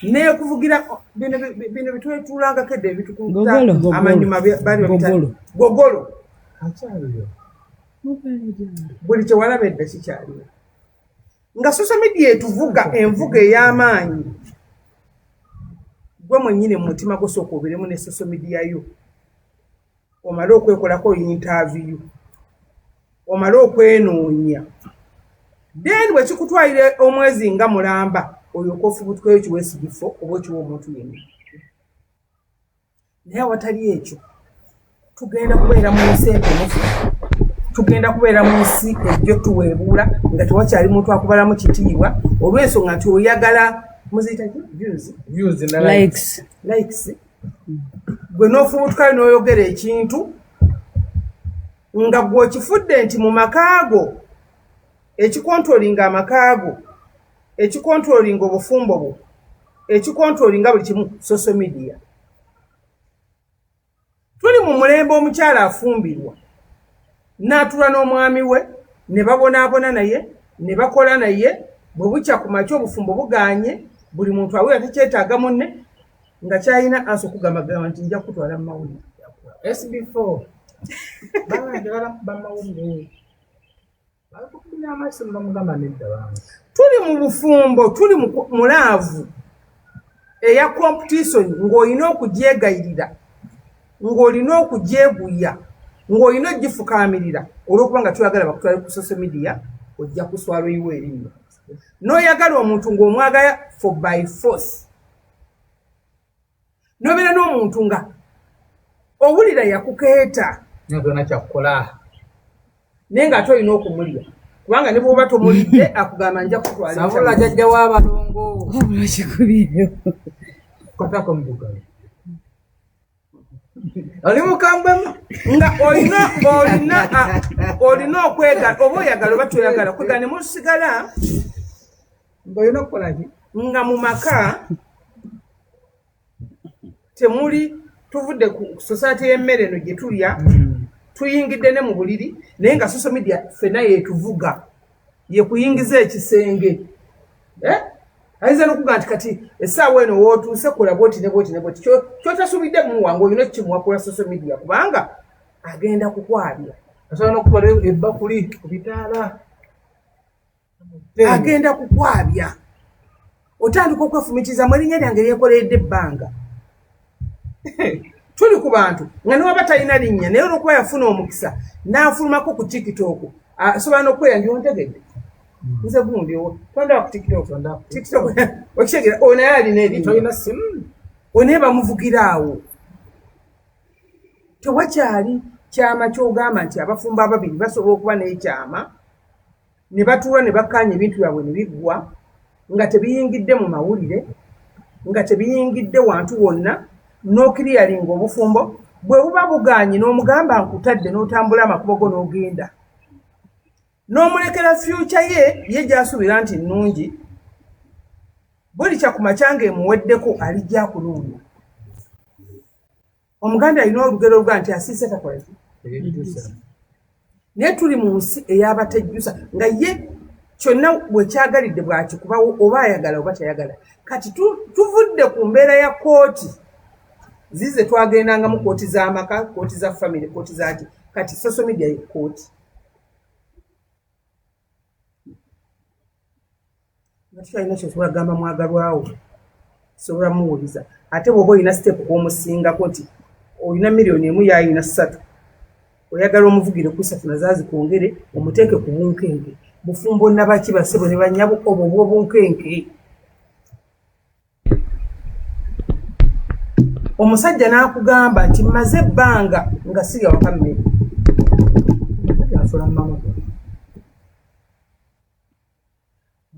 nekuvugira bino bitwetulanga kedde ebitukuta amanyuma bali babita gogolo buli kyewalabedde kikyaliwo nga social media etuvuga envuga ey'amaanyi gwe mwennyini mu mutima gosooka obeeremu ne social media yo omale okwekolako interview omale okwenoonya then bwe kikutwalire omwezi nga mulamba olyoka ofubutweyo kiweesigifo oba okiwa omuntu yenna naye awatali ekyo tugenda kubeera mu nsi entemufu tugenda kubeera mu nsi ejjo tuweebuula nga tewakyali muntu akubalamu kitiibwa olw'ensonga nti oyagala muziyitaki likes gwe n'ofubutukayo n'oyogera ekintu nga gwe okifudde nti mu makaago ekikontrolinga amakaago ekikontrolinga obufumbo bwo ekikontrolinga buli kimu social media. Tuli mu mulembe omukyala afumbirwa n'atula n'omwami we ne babonaabona naye ne bakola naye bwe bukya ku makya obufumbo buganye buli muntu awera tekyetaaga munne nga kyalina ansi okugambagamba nti nja kutwala mu mawulire SB4 bamawulire bakukubira amaaso bamugamba nedda bantu tuli mu bufumbo tuli mu laavu eya competition ng'olina okugyegayirira ng'olina okugyeguya ng'olina ogifukaamirira olw'okubanga tuyagala bakutwale ku social media ojja kuswala oyiwa erinnya n'oyagala omuntu ng'omwagala for by force n'obeera n'omuntu nga owulira yakukeeta nagona kyakukola naye ng'ate olina okumulya kubanga ne bw'oba tomulidde akugamba nja kutwala sabula jajja w'abalongo kikubireyo kotako mubugalo oli mukambwemu nga olina okwegala oba oyagala oba toyagala kwegala ne musigala ng'olina okukolaki nga mu maka temuli tuvudde ku society y'emmere eno gye tulya tuyingidde ne mu buliri naye nga social media ffenna yeetuvuga yekuyingiza ekisenge ayinza n'okuga nti kati essaawa eno wootuuse kola bwoti ne bwoti ne bwoti kyotasuubidde mumuwanga olina kimuwa kula social media kubanga agenda kukwabya asobola n'okukola ebbakuli ku bitaala agenda kukwabya otandika okwefumitiza mu erinnya lyange lyekoleredde ebbanga tuli ku bantu nga niwaba talina linnya naye olwokuba yafuna omukisa n'afulumako ku tiktok asobola n'okweyanjula ontegedde nze gundi tonda ku tiktok okitegeera ono naye alina erinnya onaye bamuvugira awo tewakyali kyama kyogamba nti abafumbo ababiri basobola okuba n'ekyama ne batuula ne bakkaanya ebintu byabwe ne biggwa nga tebiyingidde mu mawulire nga tebiyingidde wantu wonna n'okiriyalinga obufumbo bwe buba buganye n'omugamba nkutadde n'otambula amakubo go n'ogenda n'omulekera fyuca ye gy'asuubira nti nnungi buli kyakumakyanga emuweddeko alijja kunoonya omuganda alina olugero oluga nti asiise takolaki naye tuli mu nsi ey'abatejjusa nga ye kyonna bwekyagalidde bwakikubawo oba ayagala oba tayagala kati tuvudde ku mbeera ya kooti zize twagendangamu kooti z'amaka kooti za family kooti zaki kati social media ye kooti nakyalina kyosobola gamba mwagalwawo sobola muwuliza ate bw'oba olina step kwomusingako nti olina miliyoni 1 yayina 3 oyagala omuvugire ku 3 nazaazi kwongere omuteeke ku bunkenke bufumbo nabaki basebo ne banyabo obwo bw'obunkenke omusajja n'akugamba nti mmaze ebbanga nga sirya waka mmere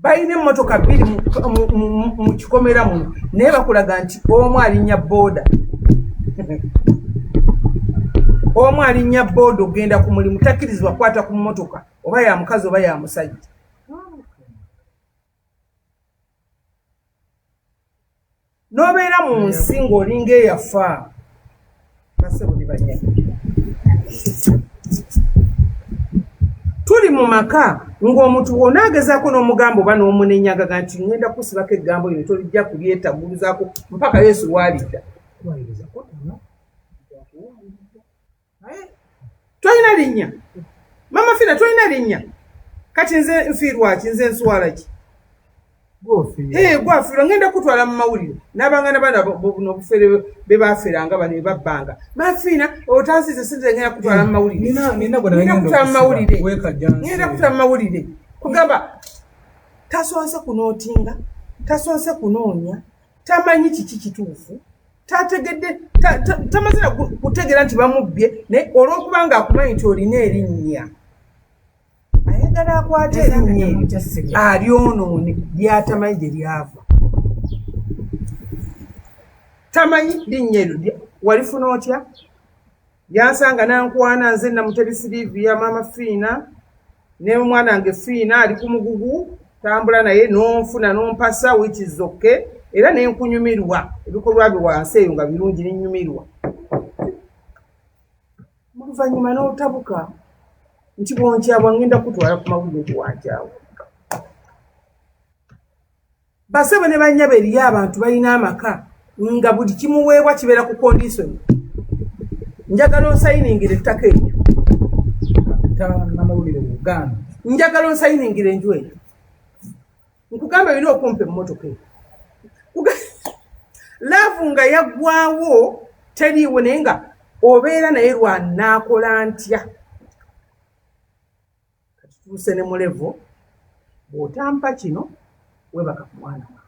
balina emmotoka 2 mu kikomera muno naye bakulaga nti omu alinnya booda omu alinnya booda ogenda ku mulimu takkirizibwa kwata ku mmotoka oba ya mukazi oba ya musajja n'obeera mu nsi ng'olinga eyafa basebo ne banyagi tuli mu maka ng'omuntu wonna agezaako n'omugambo oba n'omunenyaga nti ngenda kusibako eggambo lino tolijja kulyetagulizaako mpaka Yesu waalidda. Tolina linnya. Mama Fiina tolina linnya. Kati nze nfiirwa ki, nze nswala ki? Gwafiirwa ngenda kutwala mu mawulire. N'abangana bana n'obufere be baaferanga bano be babbanga. Mama Fiina otansize sinze ngenda kutwala mu mawulire. Ngenda kutwala mu mawulire. Kugamba tasonse kunootinga, tasonse kunoonya, tamanyi kiki kituufu. Tategedde tamazira kutegera nti bamubbye naye olw'okubanga akumanyi nti olina erinnya ayagala akwate erinnya eryo alyonoone lyatamanyi gye lyava. Tamanyi linnya eryo walifuna otya? Yansanga nankwana nze Namutebi Sylvia Maama Fiina ne omwana wange Fiina ali ku mugugu tambula naye n'onfuna n'ompasa which is okay. Era nenkunyumirwa ebikolwa bye wansi eyo nga birungi nenyumirwa. Mu luvannyuma n'otabuka nti bwonkyabwa ngenda kutwala ku mawulire wankyawa. Basebe ne bannyaba eriyo abantu balina amaka nga buli kimuweebwa kibeera ku kondisoni. Njagala onsayiningire ettaka eryo. Njagala onsayiningire enju eyo. Nkugamba birina okumpa emmotoka eyo. Laavu nga yaggwawo teriiwo naye nga obeera naye lwanaakola ntya. Kati tuuse ne mu levo bw'otampa kino weebaka ku mwana wange.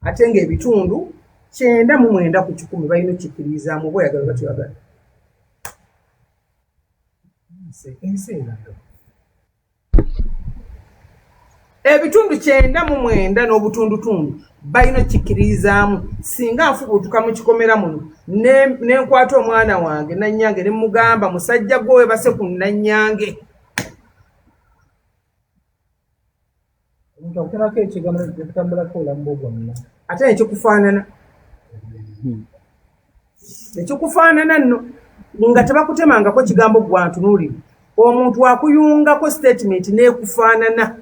Ate ng'ebitundu 99 ku 100 balina okkikkirizaamu oba oyagala batuyagala. Ebitundu 99 n'obutundutundu balina okkikkirizaamu singa nfubutuka mu kikomera muno nenkwata omwana wange Nannyange ne mugamba musajja gwe webase ku Nannyange. Ate nekikufaanana ekikufaanana nno nga tebakutemangako kigambo gwa ntunuulire omuntu akuyungako statement neekufaanana.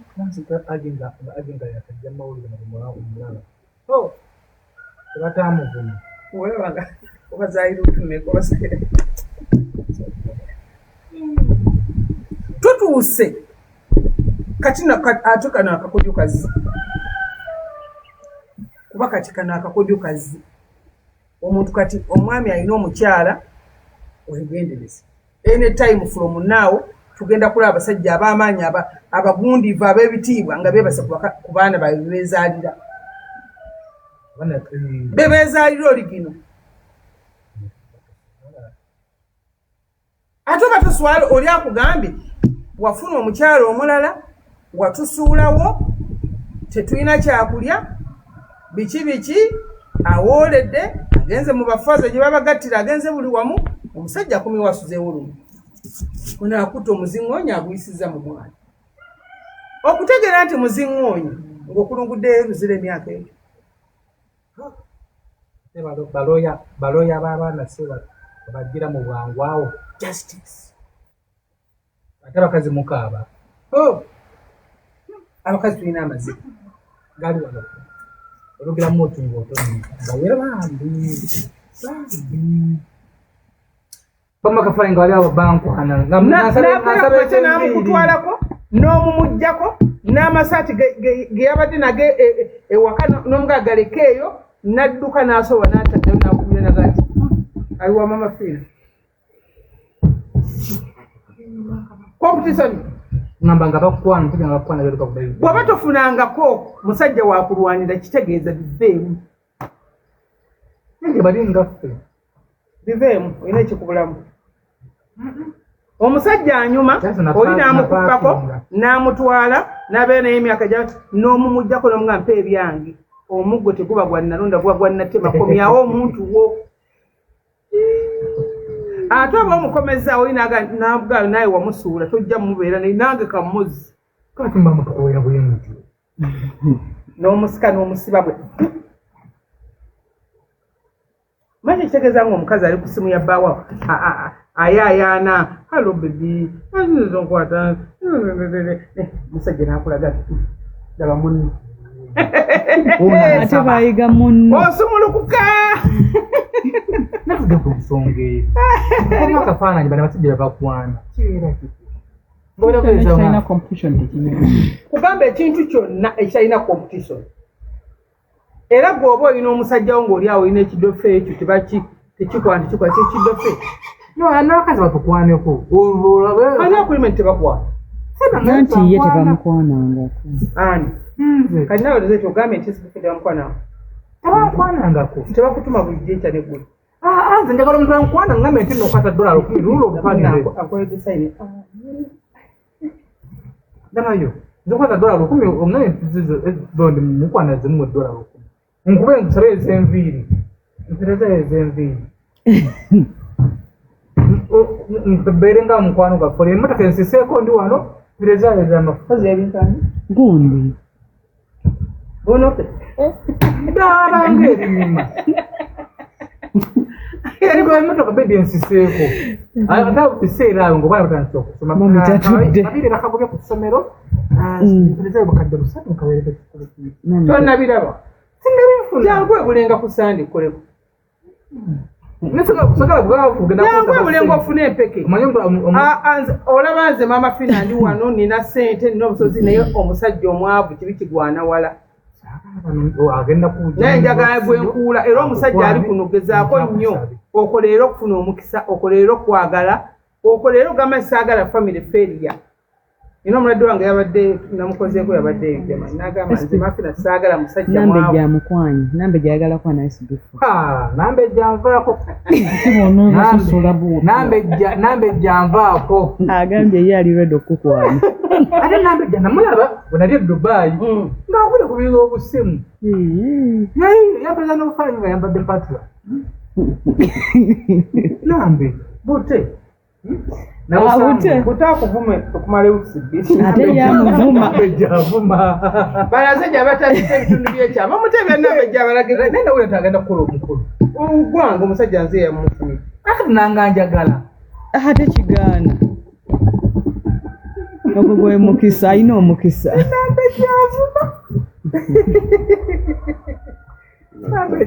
Tutuuse kati ate kano akakodyo kazi kuba kati kano akakodyo kazi omuntu kati omwami alina omukyala wegendereza anytime from now tugenda kulaba abasajja ab'amaanyi abagundivu ab'ebitiibwa nga beebase ku baana baabwe bebeezaalira oli gino ate oba toswala oli akugambye wafuna omukyala omulala watusuulawo tetulina kyakulya biki awooledde agenze mu bafaza gye babagattira agenze buli wamu omusajja kumiwasuzeewo lumu onaakuta omuziŋŋoonya aguyisiza mu mwana okutegeera nti muziŋŋoonya ng'okulunguddeyo luzira emyaka egyo. Balooya b'abaana bagira mu bwangu awo justice ate abakazi mukaaba. Abakazi tulina amaziga gali wano olugiramu otunga otoni bawera bambi bamakafale nga wali abo bankwana nakwete namukutwalako n'omumuggyako n'amasaati ge yabadde nage ewaka n'omugaa galeka eyo n'adduka n'asoba n'ataddeyo n'akubira naga nti aliwa Maama Fiina competition ngamba nga bakwana mpaka nga bakwana beruka kubayi bw'oba tofunangako musajja wakulwanira kitegeeza biveemu nge bali ngaffe biveemu olina ekikubulamu. Omusajja anyuma oli n'amukubako n'amutwala n'abeera naye emyaka gya n'omumuggyako n'omugamba mpa ebyange omuggo teguba gwa nnalonda guba gwa nnatema komyawo omuntu wo. Ate oba omukomeza oli n'avuga naye wamusuula tojja mumubeera naye nange kamuzi kati mba mutukoera bwe mutyo n'omusika n'omusiba bwe omanyi kitegeeza ng'omukazi ali ku simu ya bbaawa ayaayaana halo bebi zonkwata musajja n'akulaga daba munno ate bayiga munno osumulukuka natuge ku nsonga eyo olina akafaananyi bana basajja bebakwana kibeera kirina competition tekimenya kugamba ekintu kyonna ekirina competition era bw'oba olina omusajja wo ng'oli awo olina ekidofe ekyo tekikwana ekidofe n'abakazi batukwaneko ani agreement tebakwana nanti ye tebamukwanangako ani kati nawe oleze ogambe nti esibuke tebamukwanako tebamukwanangako tebakutuma bulijjo ekya neggulu nze njagala omuntu ankwana ngambe nti nokwata $10 lulo obupanire akolede sayini ndabayo nzokwata $10 omunaye zondi mukwana zimu $10 nkube nkusabe ez'enviiri nsereza ez'enviiri mbeere nga mukwano gaffe emmotoka ensiseeko ndi wano nsereza ez'amafuzi ebintani gundi bonope dabanga ebinyuma eriko emmotoka bedi ensiseeko ata biseera awo ng'obwana batandise okusoma babiri bakagobye ku ssomero nsereza bakadde 3 nkaweereza kikolo tonnabiraba jangu ebulenga ku sande koleko jangu ebulenga ofune empeke olaba nze Maama Fiina ndi wano nina ssente nina obusozi naye omusajja omwavu kibi kigwana wala naye njagala bwenkuula era omusajja ali kuno gezaako nnyo okoleera okufuna omukisa okoleera okwagala okoleera ogamba saagala family failure ino mulwadde wange yabadde namukozeeko yabaddeyo jamani nagamba nze Maama Fiina saagala musajja mwavu nambe gya mukwanyi nambe gyayagala kwa nice bifu nambe gyanvaako nambe gyanvaako agambye ye ali redo okukwanya ate nambe gya namulaba bwe nali e Dubai ng'akule ku bintu obusimu naye yampeza n'obufaananyi nga yambadde patula nambe bute butakuvume okumala ewusi bbiri ate yamuvuma balazejja batandika ebitundu byekyama mutebya nambejja abalagire naye nawule ntagenda kukola omukulu gwange omusajja nze yamufunira akati nanga njagala ate kigaana ogwo gwe mukisa alina omukisa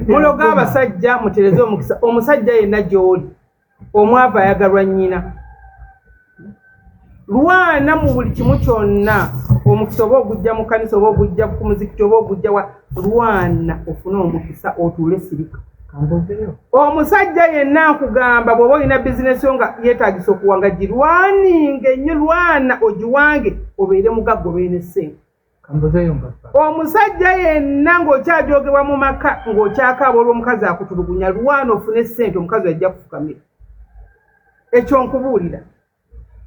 muloga abasajja mutereze omukisa omusajja yenna gy'oli omwava ayagalwa nnyina lwana mu buli kimu kyonna omukisa oba ogujja mu kanisa oba ogujja ku muzikiti oba ogujja lwana ofune omukisa otuule sirika omusajja yenna nkugamba bw'oba olina bizinesi yo nga yeetagisa okuwanga girwaninga ennyo lwana ogiwange obeere mugagga obeere n'essente omusajja yenna ng'okyajogebwa mu maka ng'okyakaaba olw'omukazi akutulugunya lwana ofune essente omukazi ajja kufukamira ekyo nkubuulira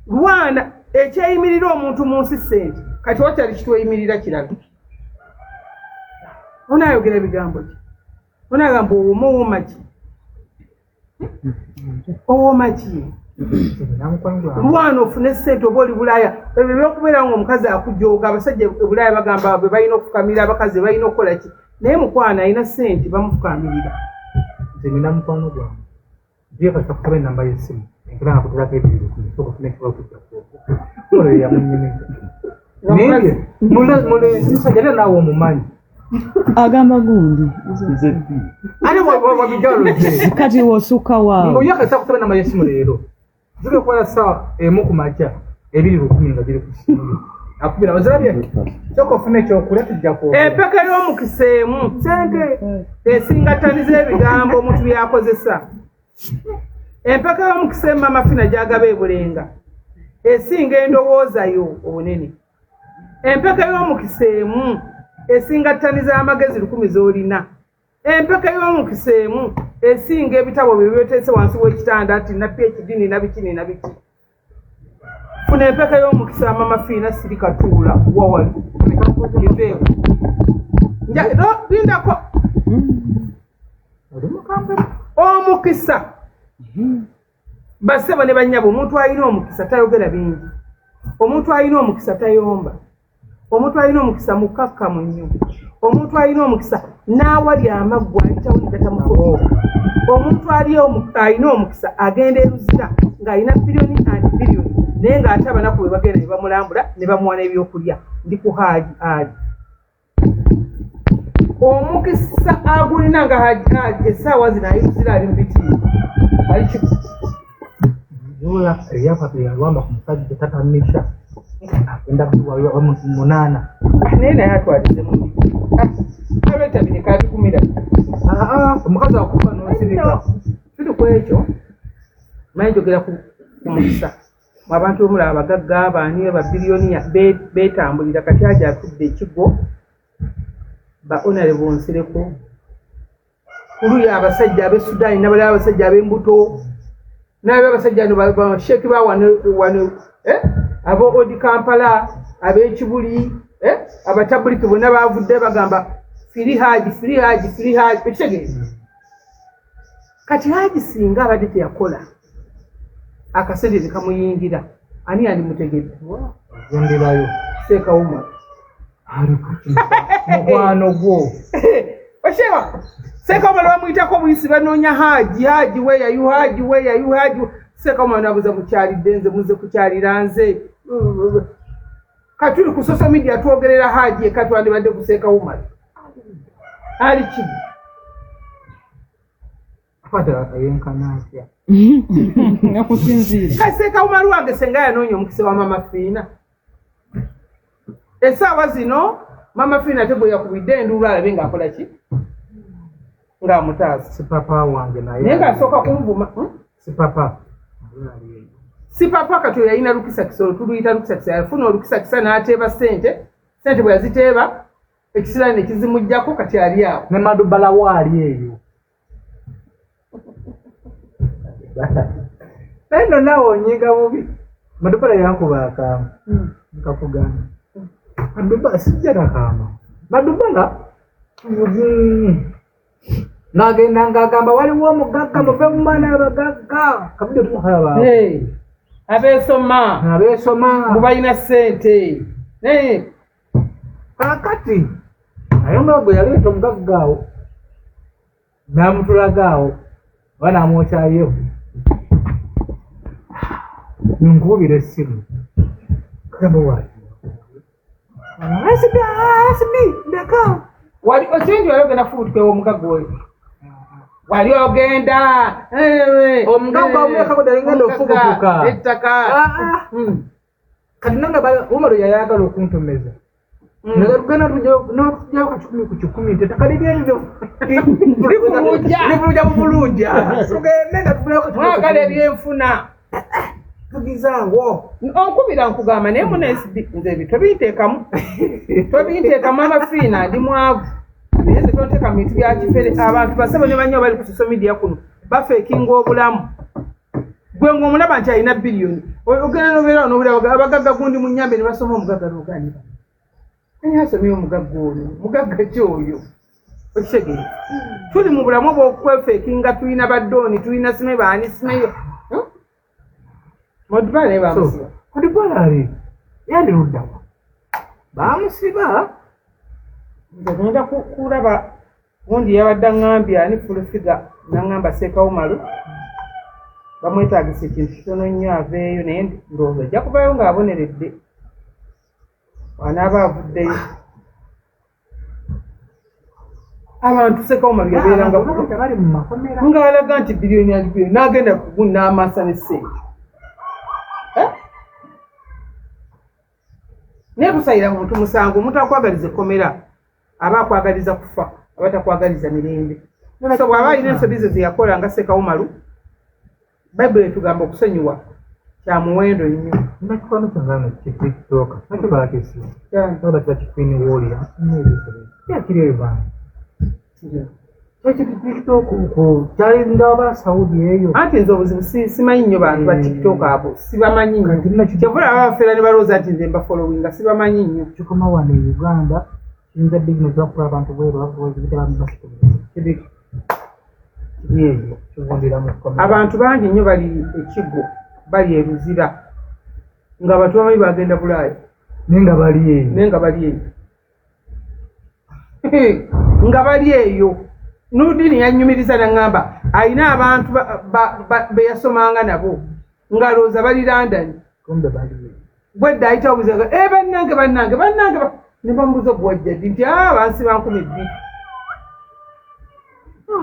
lwana ekyeyimirira omuntu mu nsi ssente kati wakyali kitweyimirira kirala onaayogera ebigambo ki onaagamba owooma ki owooma ki lwana ofune ssente oba oli bulaaya ebyo byokubeera nga omukazi akujooga abasajja ebulaaya bagamba be balina okufukamira abakazi balina okukola ki naye mukwana alina ssente bamufukamirira nze nina mukwano gwange byekasa kusaba enamba y'essimu enkiranga kutulako ebibiri okufuna ekiba kujja yamunyimiza naye musajja ate naawe omumanyi agamba gundi ate wabijalo ze kati wosukka waawe oyakasa kusaba enamba y'essimu leero zige kukola ssaawa emu ku makya 2:10 nga giri ku ssimu akubira bazirabye sooka ofuna ekyokulya tujja kwogera empeka y'omukisa emu sente esingataniza ebigambo omuntu byakozesa empeka y'omukisa emu Maama Fiina gy'agaba ebulenga esinga endowooza yo obunene empeka y'omukisa emu esingataniza amagezi 10 z'olina empeka y'omukisa emu esinga ebitabo bye byeteese wansi w'ekitanda ati na PhD na biki na biki funa empeka y'omukisa Maama Fiina sirika tuula wawali iveewo lindako omukisa basebo ne bannyabo omuntu alina omukisa tayogera bingi omuntu alina omukisa tayomba omuntu alina omukisa mukakkamu nnyo omuntu alina omukisa n'awali amaggwa ayitawulira tamukola omuntu alina omukisa agenda eruzira ng'alina biliyoni and biliyoni naye ng'ate abanaku bwe bagenda ne bamulambula ne bamuwa n'ebyokulya ndi ku Haji ali omukisa agulina nga Haji essaawa zino ayiruzira ali mu bitiibwa ali kiku Zuurah eyapapa yalwamba ku musajja tatamisha agenda kuwayo munaana naye naye atwalize mu abetabire kabikumira omukazi akuba n'osirika kiri ku ekyo manyi njogera ku mukisa abantu omulaba abagagga abaani babiliyoniya beetambulira kati aja atudde ekigo ba honorable Nsereko kuluya abasajja ab'e Sudan n'abalala abasajja ab'embuto n'abe abasajja no sheeki ba wano abo odi Kampala ab'ekibuli abatabuliki bonna baavudde bagamba firi Haji ekitegeeza kati Haji singa abadde teyakola akasente ne kamuyingira ani yandimutegedde genderayo Seeka Umar mukwano gwo oshewa Seeka Umar bamuyitako buyisi banoonya Haji weyayu Seeka Umar nabuza mukyalidde nze muze kukyalira nze katuli ku social media twogerera Haji ekatwandibadde ku Seeka Umar ali kibi akwatira akayenkana atya nakusinziira Seeka Umar wange senga yanoonya omukisa wa Mama Fiina essaawa zino Mama Fiina te bwe yakubidde enduulu alabe ng'akola ki ng'amutaasa si papa wange naye ng'asooka kumuvuma si papa kati yalina lukisa kisolo tuluyita lukisa kisa yafuna olukisa kisa n'ateeba sente bwe yaziteeba ekisira ne kizimujjako kati ali awo ne Madubala waali eyo eno naawe onyiga bubi Madubala yankuba akaama nkakugamba Madubala sijja nakaama Madubala n'agenda ng'agamba waliwo omugagga muve mu baana abagagga kabudde tumukalaba abeesoma mubalina ssente kakati naye nga bwe yaleeta omugagga awo n'amutulaga awo oba n'amwokyaliyo nkubira essimu kagamba waali asibi ndeka wali okingi wali ogenda kufubutukewo omugagga oyo wali ogenda omugagga omuyaka ddala ngenda ofubutuka ettaka kati nanga Umaru yayagala okuntomeza nagenda n'okujjayo ka 10 ku 10 nti ettaka liryenzo livuluja buvulunja tugende nga tufunayo mwagala ebyenfuna tugizaawo onkubira nkugamba naye munesbi nze ebyo tobinteekamu Mama Fiina ndi mwavu naye nze tonteeka mu bintu bya kifere abantu basaba ne bannyo bali ku social media kuno bafeekinga obulamu gwe ng'omulaba nti alina biliyoni ogenda nobeera n'obulaba abagagga gundi mu nnyambe ne basoma omugagga n'oganira ani asomye omugagga oyo mugagga ki oyo okitegeera tuli mu bulamu obwokwefeekinga tulina baddooni tulina sime baani simeyo Madubala naye bamusiba Madubala ali yandiruddawa bamusiba nze genda kulaba gundi yabadde aŋŋambye ani fulufiga n'aŋŋamba Seeka Umaru bamwetaagisa ekintu kitono nnyo aveeyo naye ndowooza ajja kuvayo ng'aboneredde wanaaba avuddeyo abantu Seeka Umaru yabeeranga bali mu makomera ng'alaga nti biliyoni ali biliyoni n'agenda kugu n'amaasa n'essente naye tusayira muntu musango omuntu akwagaliza ekkomera aba akwagaliza kufa aba takwagaliza mirembe so bw'aba alina ensobi ze zeyakola nga Seeka Umaru bayibuli etugamba okusonyiwa kya muwendo nnyo nakikono kyangana kitiktoka nakibakisi oba kiba kikwini woolira yakiri eyo bana ekyo ku kyali ndaba Saudi eyo anti nze obuzibu simanyi nnyo bantu ba tiktok abo sibamanyi nnyo kyavula aba bafeera ne balowooza nti nze mbafolowinga sibamanyi nnyo kikoma wano e Uganda kiyinza bizinesi bakula abantu bweru abantu bangi nnyo bali ekigo bali ebuzira nga abantu bamanyi bagenda Bulaaya naye nga bali eyo eyo nga bali eyo Nudini yanyumiriza nangamba ayina abantu be yasomanga nabo ngalooza bali London kumbe bali bwedda ayita obuzaga bannange ne bamubuza gwajja nti bansi bankumiddi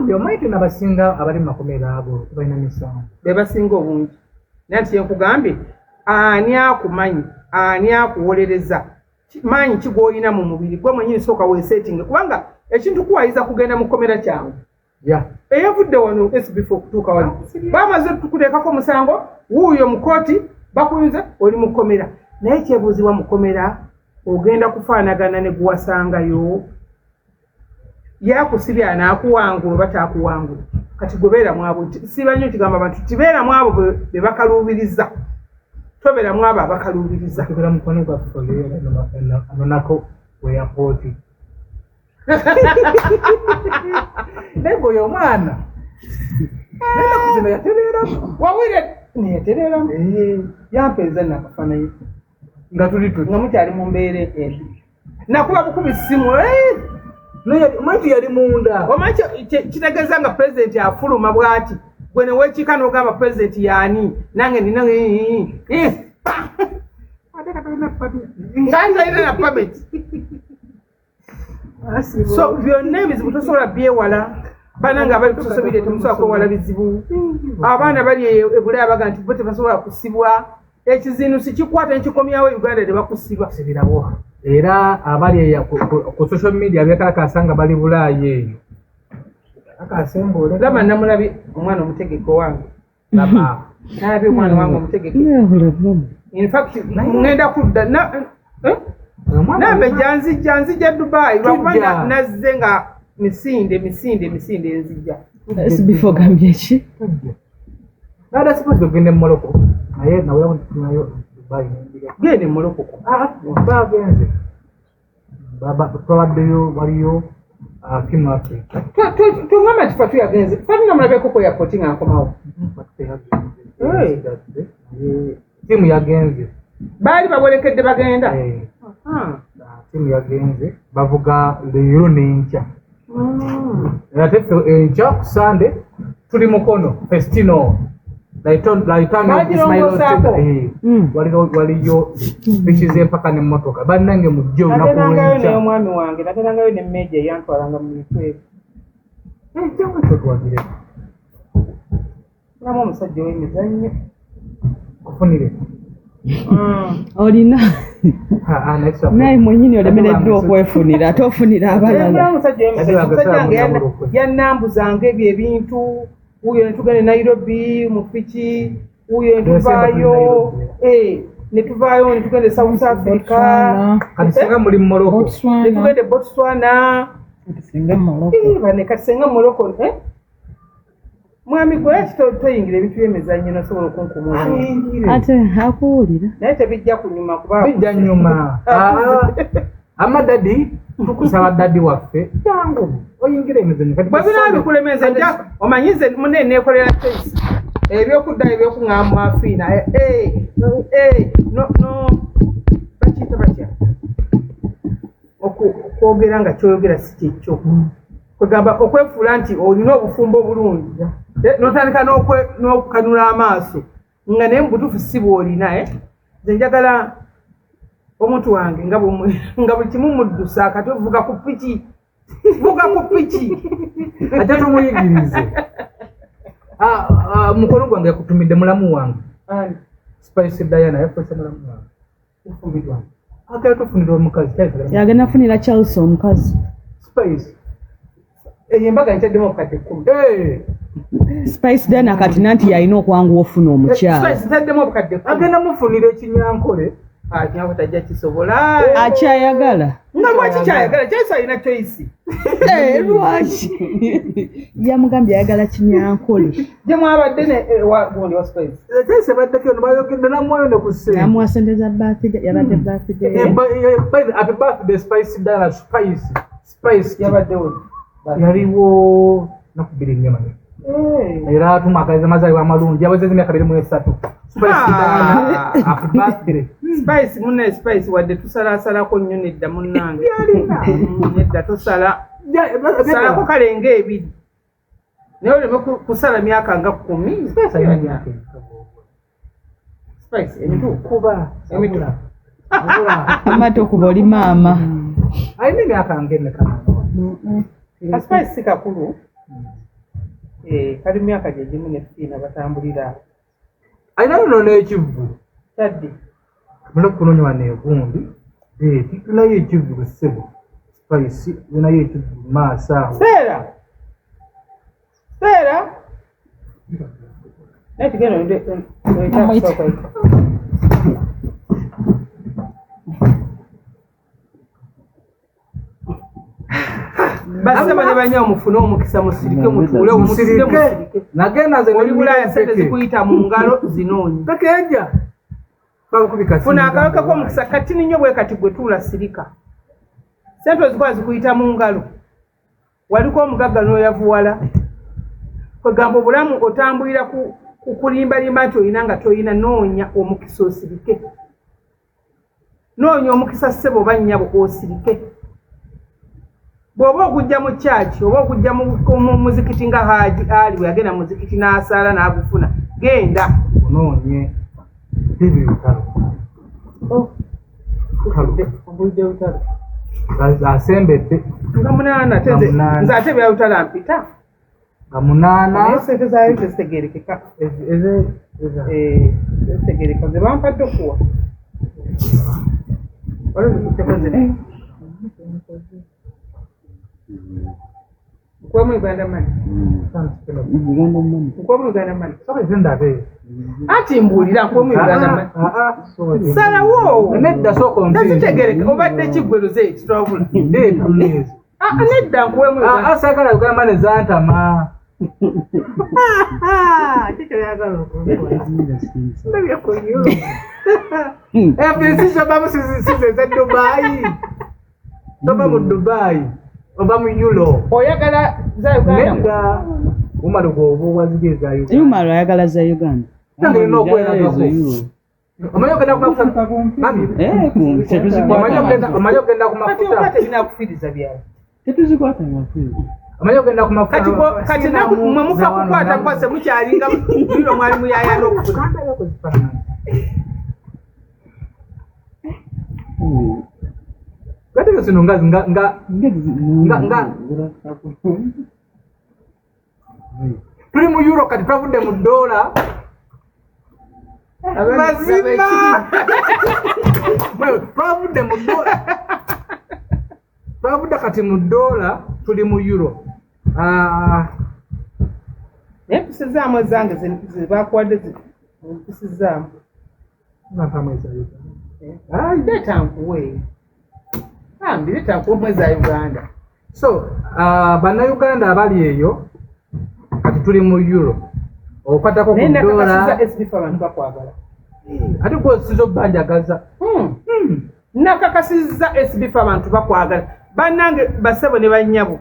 ndio maitu nabasinga abali makomera abo balina misango be basinga obungi naye nti nkugambye ani akumanyi ani akuwolereza manyi kigolina mu mubiri gwe mwenyini sooka weesetting kubanga ekintu kuwayiza kugenda mu komera kyangu eyavudde wano SB4 kutuuka wano bamaze tukuteekako musango wuuyo mukooti bakuyinza oli mu komera naye kyebuuzibwa mu komera ogenda kufaanagana ne guwasangayo yakusibya anaakuwangula bataakuwangula kati gobeeramu abo siba nnyo kigamba abantu tibeeramu abo be bakaluubiriza tobeeramu abo abakaluubiriza tukira mukono gwa kole anonako weyapooti nego yo mwana nenda kuzina yaterera wawire neyaterera yampeeza nakafaanayo nga tuli tuti nga mukyali mu mbeera endi nakuba bukubi ssimu maitu yali munda omanyi kitegeeza nga pulezidenti afuluma bw'ati gwe ne weekiika n'ogamba pulezidenti yaani nange nina nga ntalina na pameti so byonna ebizibu tosobola byewala bananga abali ku social media temusobola kwewala bizibu abaana bali ebulaya baga nti bo tebasobola kusibwa ekizinusi kikwata nekikomyawo Uganda ne bakusiba sibirawo era abali ku social media bekalakasanga bali bulaayi eyo akasemboole laba namulabye omwana omutegeko wange laba nalabye omwana wange omutegeke in fact ngenda kudda nambe janzija Dubai lwakubanga nazze nga misinde enzija SB4 gambye ki nada suppose ogende mu Morocco naye nawe nayo Dubai gende mu Morocco bagenze twawaddeyo waliyo kimu Africa tungamba tifa tuyagenze fatunamulabeko ko yapoti nga nkomawo timu yagenze baali babolekedde bagenda timu yagenze bavuga leero n'enkya ate enkya ku Sunday tuli mukono festino waliyo bikize mpaka n'emmotoka bannange mujje olunaku lw'enkya omwami wange nagerangayo n'emmeeja eyantwalanga mu mitwe kyangwa kyotwagire namu omusajja w'emizannyo kufunire olina naye mwenyini olemereddwa okwefunira ate ofunira abalala omusajja wange yannambuzanga ebyo ebintu wuyo netugenda e Nairobi mu piki wuyo netuvaayo netugenda e South Africa kati singa muli mu Morocco netugenda e Botswana kati singa mu Morocco mwami gwe toyingira ebintu by'emizannyo nasobola okunkumula ate akuwulira naye tebijja kunyuma kuba bijja nyuma amadadi tukusaba dadi waffe jangu oyingira emizannyo kati bwe binaabikulemeza nja omanyize munne neekolera choice ebyokuddayo ebyokuŋŋamu Fiina bakiita batya okwogera nga kyoyogera si kyekyo kwegamba okwefuula nti olina obufumbo obulungi notandika n'okukanula amaaso nga naye mubutuufu si bw'olina nze njagala omuntu wange nga buli kimu muddusa kati vuga ku piki ate tumuyigirize mukono gwange yakutumidde mulamu wange Spice Diana yakozesa mulamu wange yafumbidwa akale tufunira omukazi yagenda funira Charles omukazi Spice embaga ntaddemu obukadde 10 Spice Diana kati nanti yalina okwanguwa ofuna omukyala ntaddemu obukadde 10 agenda mufunira ekinyankole nyanko tajja kisobola akyayagala nga lwaki kyayagala kyayisa alina choice lwaki yamugambye ayagala kinyankole gye mwabadde gundi wa Spice kyayisa baddeko nobayogedde namwoyo ne kusse yamuwasendeza birthday yabadde birthday happy birthday Spice Diana Spice yabaddewo yaliwo nakubiri nnyama era tumwakaliza mazaalibwa amalungi yawezeza emyaka 23 Spice munne Spice wadde tusalasalako nnyo nedda munnange nedda tosala salako kalenge ebiri naye oleme kusala myaka nga 10 spice kuba amato kuba oli maama alina emyaka ng'emeka spice si kakulu kali myaka gye gimu ne Fiina batambulira alina luno n'ekivvu kyaddi mula kunonywa negundi titunayo ekivvu ssebo spice unayo ekivvu maaso awo seera netigeno basema ne banyawo mufune omukisa musirike mutuule musirike nagenda ze oli Bulaaya sente zikuyita mu ngalo zinoonyi takeja funa akaweka k'omukisa kati ninyo bwe kati gwe tuula sirika sente ozikuba zikuyita mu ngalo waliko omugagga n'oyavuwala kwegamba obulamu otambulira kulimbalimba nti olina nga toyina noonya omukisa osirike noonya omukisa ssebo oba nnyabo osirike bw'oba okujja mu kyaki oba okujja mu muzikiti nga Hajji ali bwe yagenda muzikiti n'asaala n'agufuna genda onoonye bibitalo obulidde lutalo asembedde nga munaana nze ate byalutala mpita nga munaana sente zaayo tezitegerekeka zitegereka ze bampadde okuwa olozikutteko zino Nkuwamu Uganda Money. Nkuwamu Uganda Money. Ati mbuulira nkuwamu Uganda Money. Salawo. Nedda soko nzi. Tazitegereka obadde kiggweruze ekitwabula. Nedda nkuwamu Uganda. Asagala Uganda Money zantama. Kikyo yagala okukola. Ndabye ku yo. Ebisiso bamusisize za Dubai. Toba mu Dubai. Oba mu Euro. Oyagala za Uganda. Nedda. Umalo go wazige za Uganda. Umalo ayagala za Uganda. Ndio no kwenda kwa Euro. Omanyo kenda kumafuta. Mami. Omanyo kenda kumafuta. Kati ina kufiriza byao. Tetuzikwata mafuta. Omanyo kenda kumafuta. Kati naku mwamuka kukwata kwase mukyalinga biro mwalimu yaya n'okufuna. Kati sino nga tuli mu Euro kati twavudde mu dola. Mazima. Twavudde mu dola. Twavudde kati mu dola tuli mu Euro. Empisizzaamu ezange ze bakuwadde empisizzaamu. Leeta nkuwe. Leeta nkuwe mwezi Uganda. So, bannayuganda abali eyo kati tuli mu Euro. Okwatako ku dola. Ate kwosizo banjagaza. Nakakasizza SBF abantu bakwagala. Bannange basebo ne bannyabo.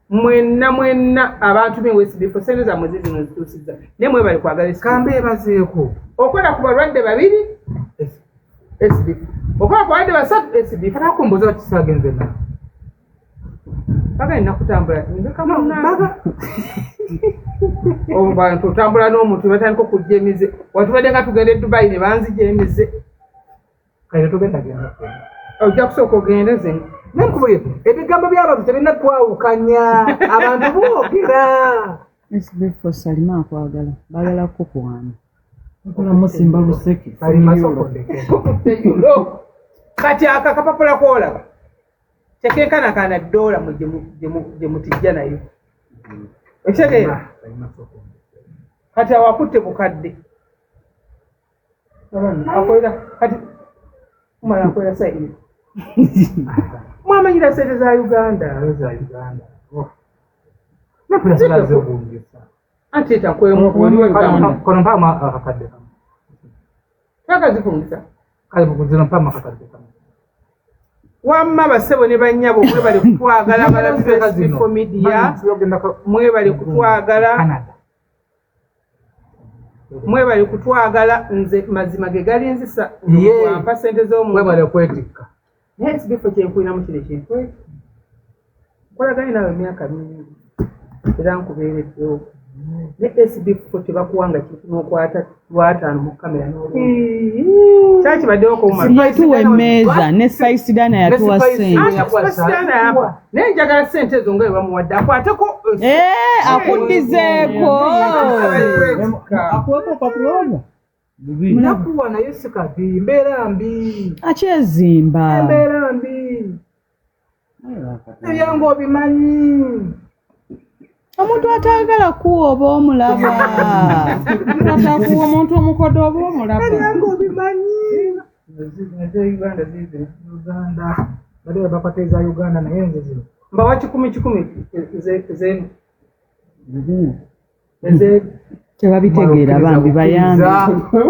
Mwenna abantu be SBF sente za mwezi zino zituusizza. Ne mwe bali kwagala SBF. Kambe bazeeko. Okola ku balwadde babiri SBF. Okola ku balwadde basatu SBF. Akomboza bakisagenze na. Baga ina kutambula ndeka munna. Abantu otambula n'omuntu batandika okujja emize. Watu badenga tugende Dubai ne banzija emize. Kale tugenda genda. Ojja kusooka ogende ze. Nankubuye ebigambo by'abantu tebina twawukanya abantu boogera. SBF Salima akwagala bagala kukuwana. Okola musimba luseke. Salima sokondeke. Kati aka kapapula kola. Tekenkana kana dola gye mutijja nayo. Ekitegeera. Kati awakutte bukadde. Akolera kati mwana akolera saidi. Mwamanyira sente za Uganda. Napulaze obungisa. Ate takwemu waliwo Uganda. Kono mpama akakadde kama. Takazifungisa. Kale bukuzira mpama akakadde kama. Wamma basebo ne bannyabo mwe bali kutwagala bala Facebook media. Mwe bali kutwagala. Mwe bali kutwagala nze mazima ge gali nzisa. Wampa sente z'omuntu. Mwe bali kwetikka. SBF kyenkwina mu kino kintu. Kolaganye nawe emyaka mingi era nkubeereddewo ne SB4 tebakuwanga kintu n'okwata lwataano mu kamera kyaki baddewo yatuwa emmeeza ne Saisidana yatuwa ssente naye njagala ssente ezo nga bamuwadde akwateko akuddizeeko akuweko kapuloomu nakuwa naye sikadi mbeera mbi akyezimba embeera mbi ebyange obimanyi omuntu atayagala kuwa oba omulaba atakuwa omuntu omukodo oba omulaba ebyange obimanyi Uganda bali bakwata eza Uganda naye nze zino mbawa 10 zenu tebabitegeera bambi bayambi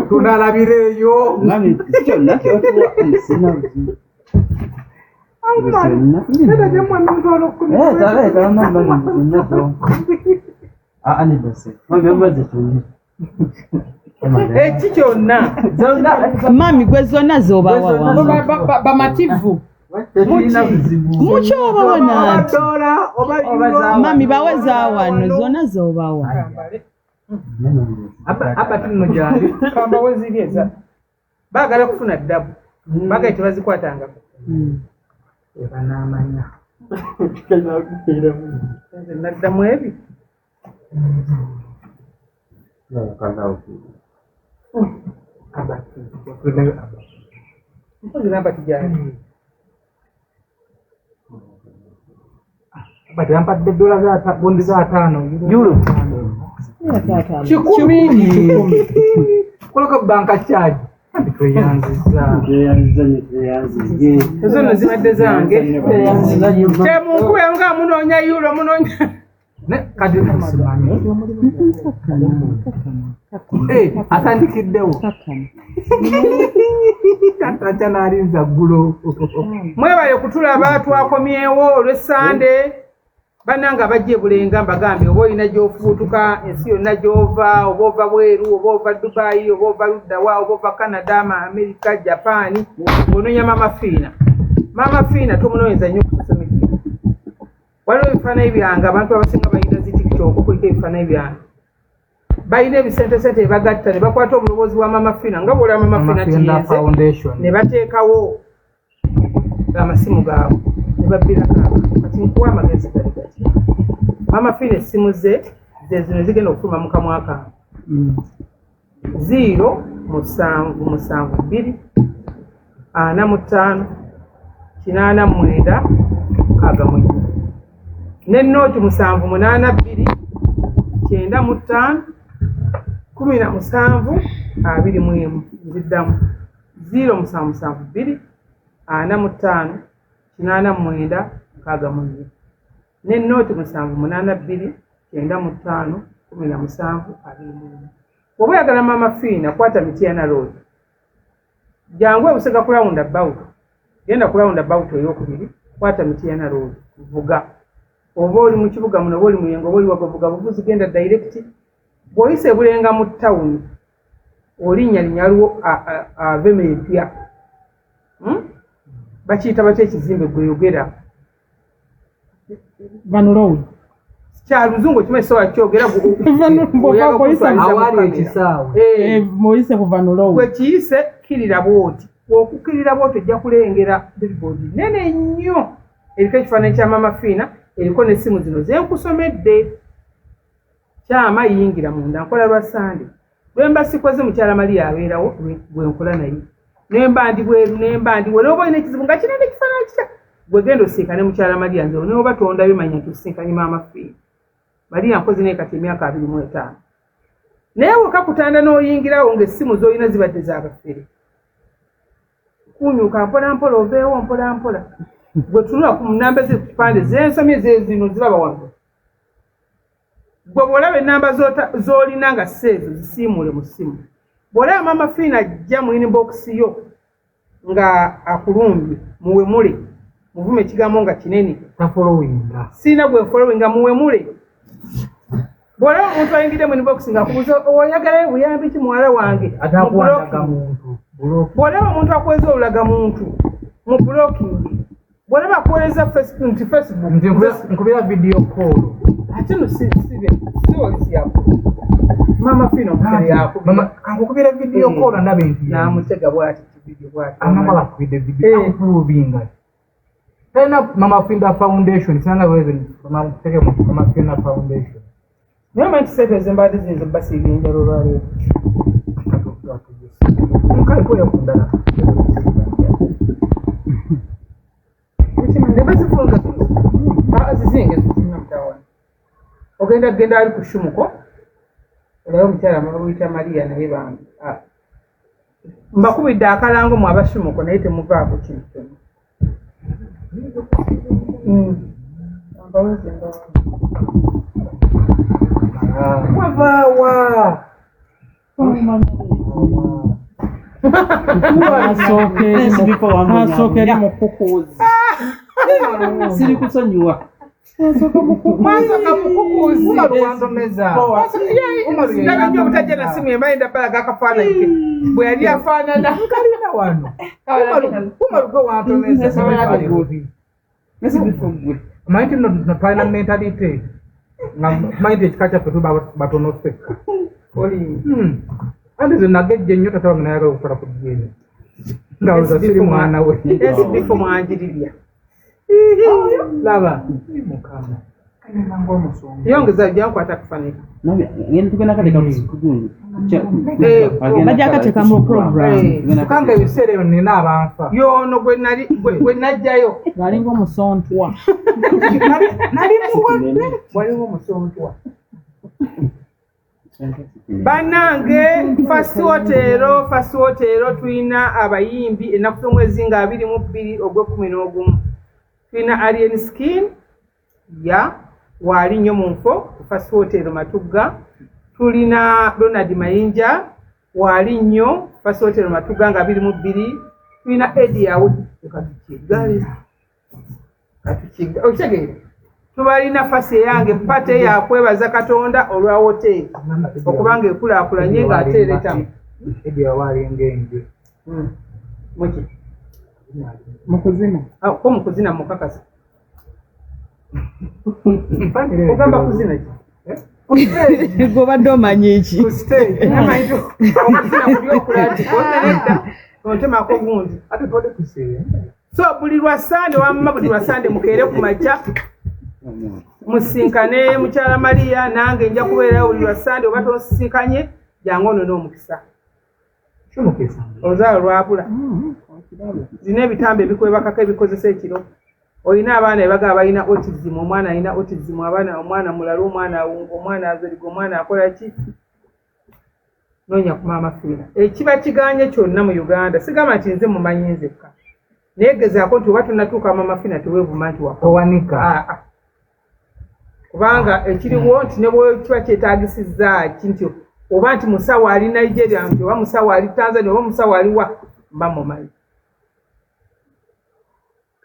tunalabireeyo eki kyonna mami gwe zonna z'obawa bamativu mukyobawa nanti mami baweza wano zonna z'obawa apa tuno gyali kamba weziri eza baagala kufuna ddabu baagaye tebazikwatangako eba n'amanya naddamu ebi mpozi nabati gyali abati yampadde $5 Euro 10 koloko banka charge tweyanziza ezo no zibadde zange temunkuya nga munoonya Euro munoonya kadi musimanyi atandikiddewo kataca n'alinza ggulo mwebayo kutulaba twakomyewo olw'essande bannanga bajje bulenga mbagambye oba olina gy'ofuutuka ensi yonna gy'ova oba ova bweru oba ova Dubai oba ova luddawa oba ova Canada America Japan ng'onoonya Maama Fiina tomunoonyeza nnyo ku social media waliwo ebifaananyi byange abantu abasinga balina zi TikTok kuliko ebifaananyi byange balina ebisentesente ebagatta ne bakwata omuloboozi wa Maama Fiina nga bw'olaba Maama Fiina tiyenze ne bateekawo amasimu gaabwe ne babbirako kati nkuwa amagezi gali gati Maama Fiina essimu ze zino zigenda okufuluma mu kamwa kange 077 45 89 61 n'ennooti 782 95 17 21 nziddamu 0772 45 89 61 n'ennooti 782 95 17 21 bw'oba oyagala Maama Fiina kwata Mityana Road jangu ebusega kulawunda about genda kulawunda about ey'okubiri kwata Mityana Road vuga oba oli mu kibuga muno oba oli muyengo oba oli wagovuga buvuzi genda direct bw'oyise bulenga mu ttawuni olinnyalinnya aliwo aveme empya bakiyita batya ekizimbe gweyogera Van Road kya luzungu kimanyi sowa kyogera awali ekisaawe moyise ku Van Road gwe kiyise kirira bwoti okukirira bwoti ojja kulengera billboard nene nnyo eriko ekifaananyi kya Maama Fiina eriko n'essimu zino zenkusomedde kyama yingira munda nkola lwa Sande lwemba sikoze mukyala Maria abeerawo gwe nkola naye nemba ndi bweru nemba ndi wera oba olina ekizibu nga kinene ekifaananyi kitya gwe genda osinkane mukyala Maria nze ne oba tonda bimanya nti osinkanye Maama Fiina Maria nkozi naye kati emyaka 25 naye wekakutanda n'oyingirawo ng'essimu z'olina zibadde z'abafere kunyuka mpola mpola oveewo mpola mpola gwe tunula ku nnamba z'ekipande zensomye zezino ziraba wano gwe bw'olaba ennamba z'olina nga seezo zisiimuule mu ssimu bw'olaba Maama Fiina ajja mu inbox yo nga akulumbye muwemule muvume ekigambo nga kinene tafolowinga siina gwe folowinga muwemule bw'olaba omuntu ayingidde mu inbox nga akubuuza oyagalayo buyambi ki muwala wange atakwataga muntu bw'olaba omuntu akweza olulaga muntu mu blocking Bw'olaba akuweereza Facebook nkubira video call ate no si olisi yako Maama Fiina omukere yako kankukubira video call ndabe nti n'amutega bw'ati video bw'ati amama bakubidde video akuproving tena Maama Fiina Foundation sana weze Maama Fiina Foundation naye manti sente ezembadde zinze basiiga enjalo lwaleero nkalipo yakundala nebazifunga zizinge zina mutawana ogenda ali ku Shumuko olayo omukyala muyita Maria naye bange mbakubidde akalango mu abashumuko naye temuvaako kintu kyonna wavaawa asooka eri mukukuuzi siri kusonyiwa mwasoka mukukuuzi wantomeza nabajja obutajja na simu embayenda balaga akafaananyi ke bwe yali afaanana kalina wano umaruga wantomeza maiti no parliamentality maiti ekika kyaffe tuba batono ffekka andi ze nagejja ennyo tata wange nayaga okukola ku ddiini ndawooza siri mwana we esibifo mwanjirirya laba mukama yongeza jankwata kufanika ngenda tugenda kateka kugundi bajja kateeka mu program kanga ebiseera ebyo nina abanfa yono gwe najjayo ngalinga omusontwa nali muwadde waliwo omusontwa bannange fast hotel tulina abayimbi ennaku z'omwezi nga 22 ogw'Okumi tulina Alien Skin waali nnyo mu nfo ku fast hotel Matugga tulina Ronald Mayinja waali nnyo fast hotel Matugga nga 22 tulina Eddie yawe katukiga tubalina fasi yange pate ya kwebaza Katonda olwa hoteli okubanga ekulaakulanye ng'ate eretamu mukuzina mukakasa ogamba kuzina ki gobadde omanyi ki okuzina kuli okulatika ontemako gundi so buli lwasande wamma buli lwasande mukeere ku makya musinkane mukyala Maria nange nja kubeerayo buli lwasande oba tosinkanye jangu ono n'omukisa oluzaalo lwabula zina ebitambo ebikwebakako ebikozesa ekiro olina abaana ebaga balina autism omwana alina autism omwana mulala omwana awunga omwana azoliga omwana akola ki noonya ku Maama Fiina ekiba kiganye kyonna mu Uganda sigamba nti nze mumanyi nzekka naye gezaako nti oba tonnatuuka Maama Fiina teweevuma nti owanika kubanga ekiriwo nti ne bwe kiba kyetaagisizza ki nti oba nti musawo ali Nigeria nti oba musawo ali Tanzania oba musawo ali wa mba mumanyi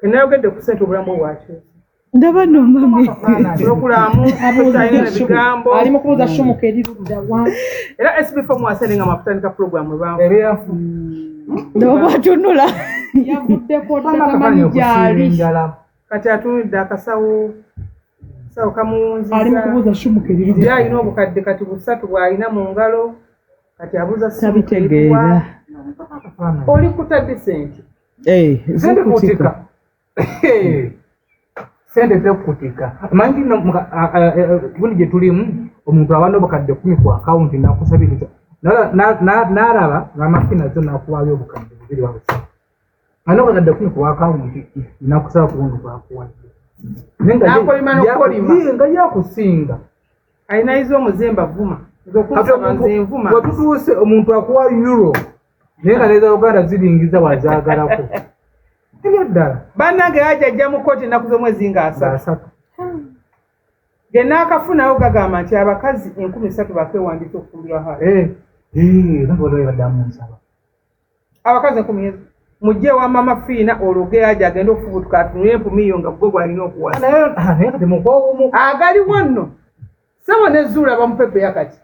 kenayogedde ku ssente obulamu bwakyo ndaba nomami programu abutalina bigambo ali mu kubuuza Shumuko eri ludda wa era SB4 mwasale nga maputandika programu ebanfu ebyafu ndaba bwatunula yavuddeko tamanyi gyali kati atunudde akasawo sawo kamuwunziza ali mu kubuuza Shumuko eri ludda era alina obukadde kati busatu bw'alina mu ngalo kati abuuza tabitegeera oli kutadde sente sente kutika sente zekutika mangi gundi gye tulimu omuntu abadde obukadde 10 ku akawunti nakusabiriza n'alaba Maama Fiina zo nakuwaayo obukadde 2 wabusatu ano obukadde 10 ku akawunti nakusaba kuwundi kwakuwadde nga yakusinga ayinayiza omuzemba vuma ezokunsaba nze nvuma wetutuuse omuntu akuwa euro naye nga neza Uganda ziringiza wazaagalako ebyaddala bannange yajjajja mu kooti ennaku z'omwezi nga 3 ge naakafunayo gagamba nti abakazi 13 bakwewandiisa okufumbirwa hayi baddamunsaba abakazi 10 mujje wa Maama Fiina ologe aje agenda okufubutuka atunule empumiyo nga gwe gwalina okuwasa naye kati mukowumu agaliwo nno sabo ne Zuurah bamupepe yakati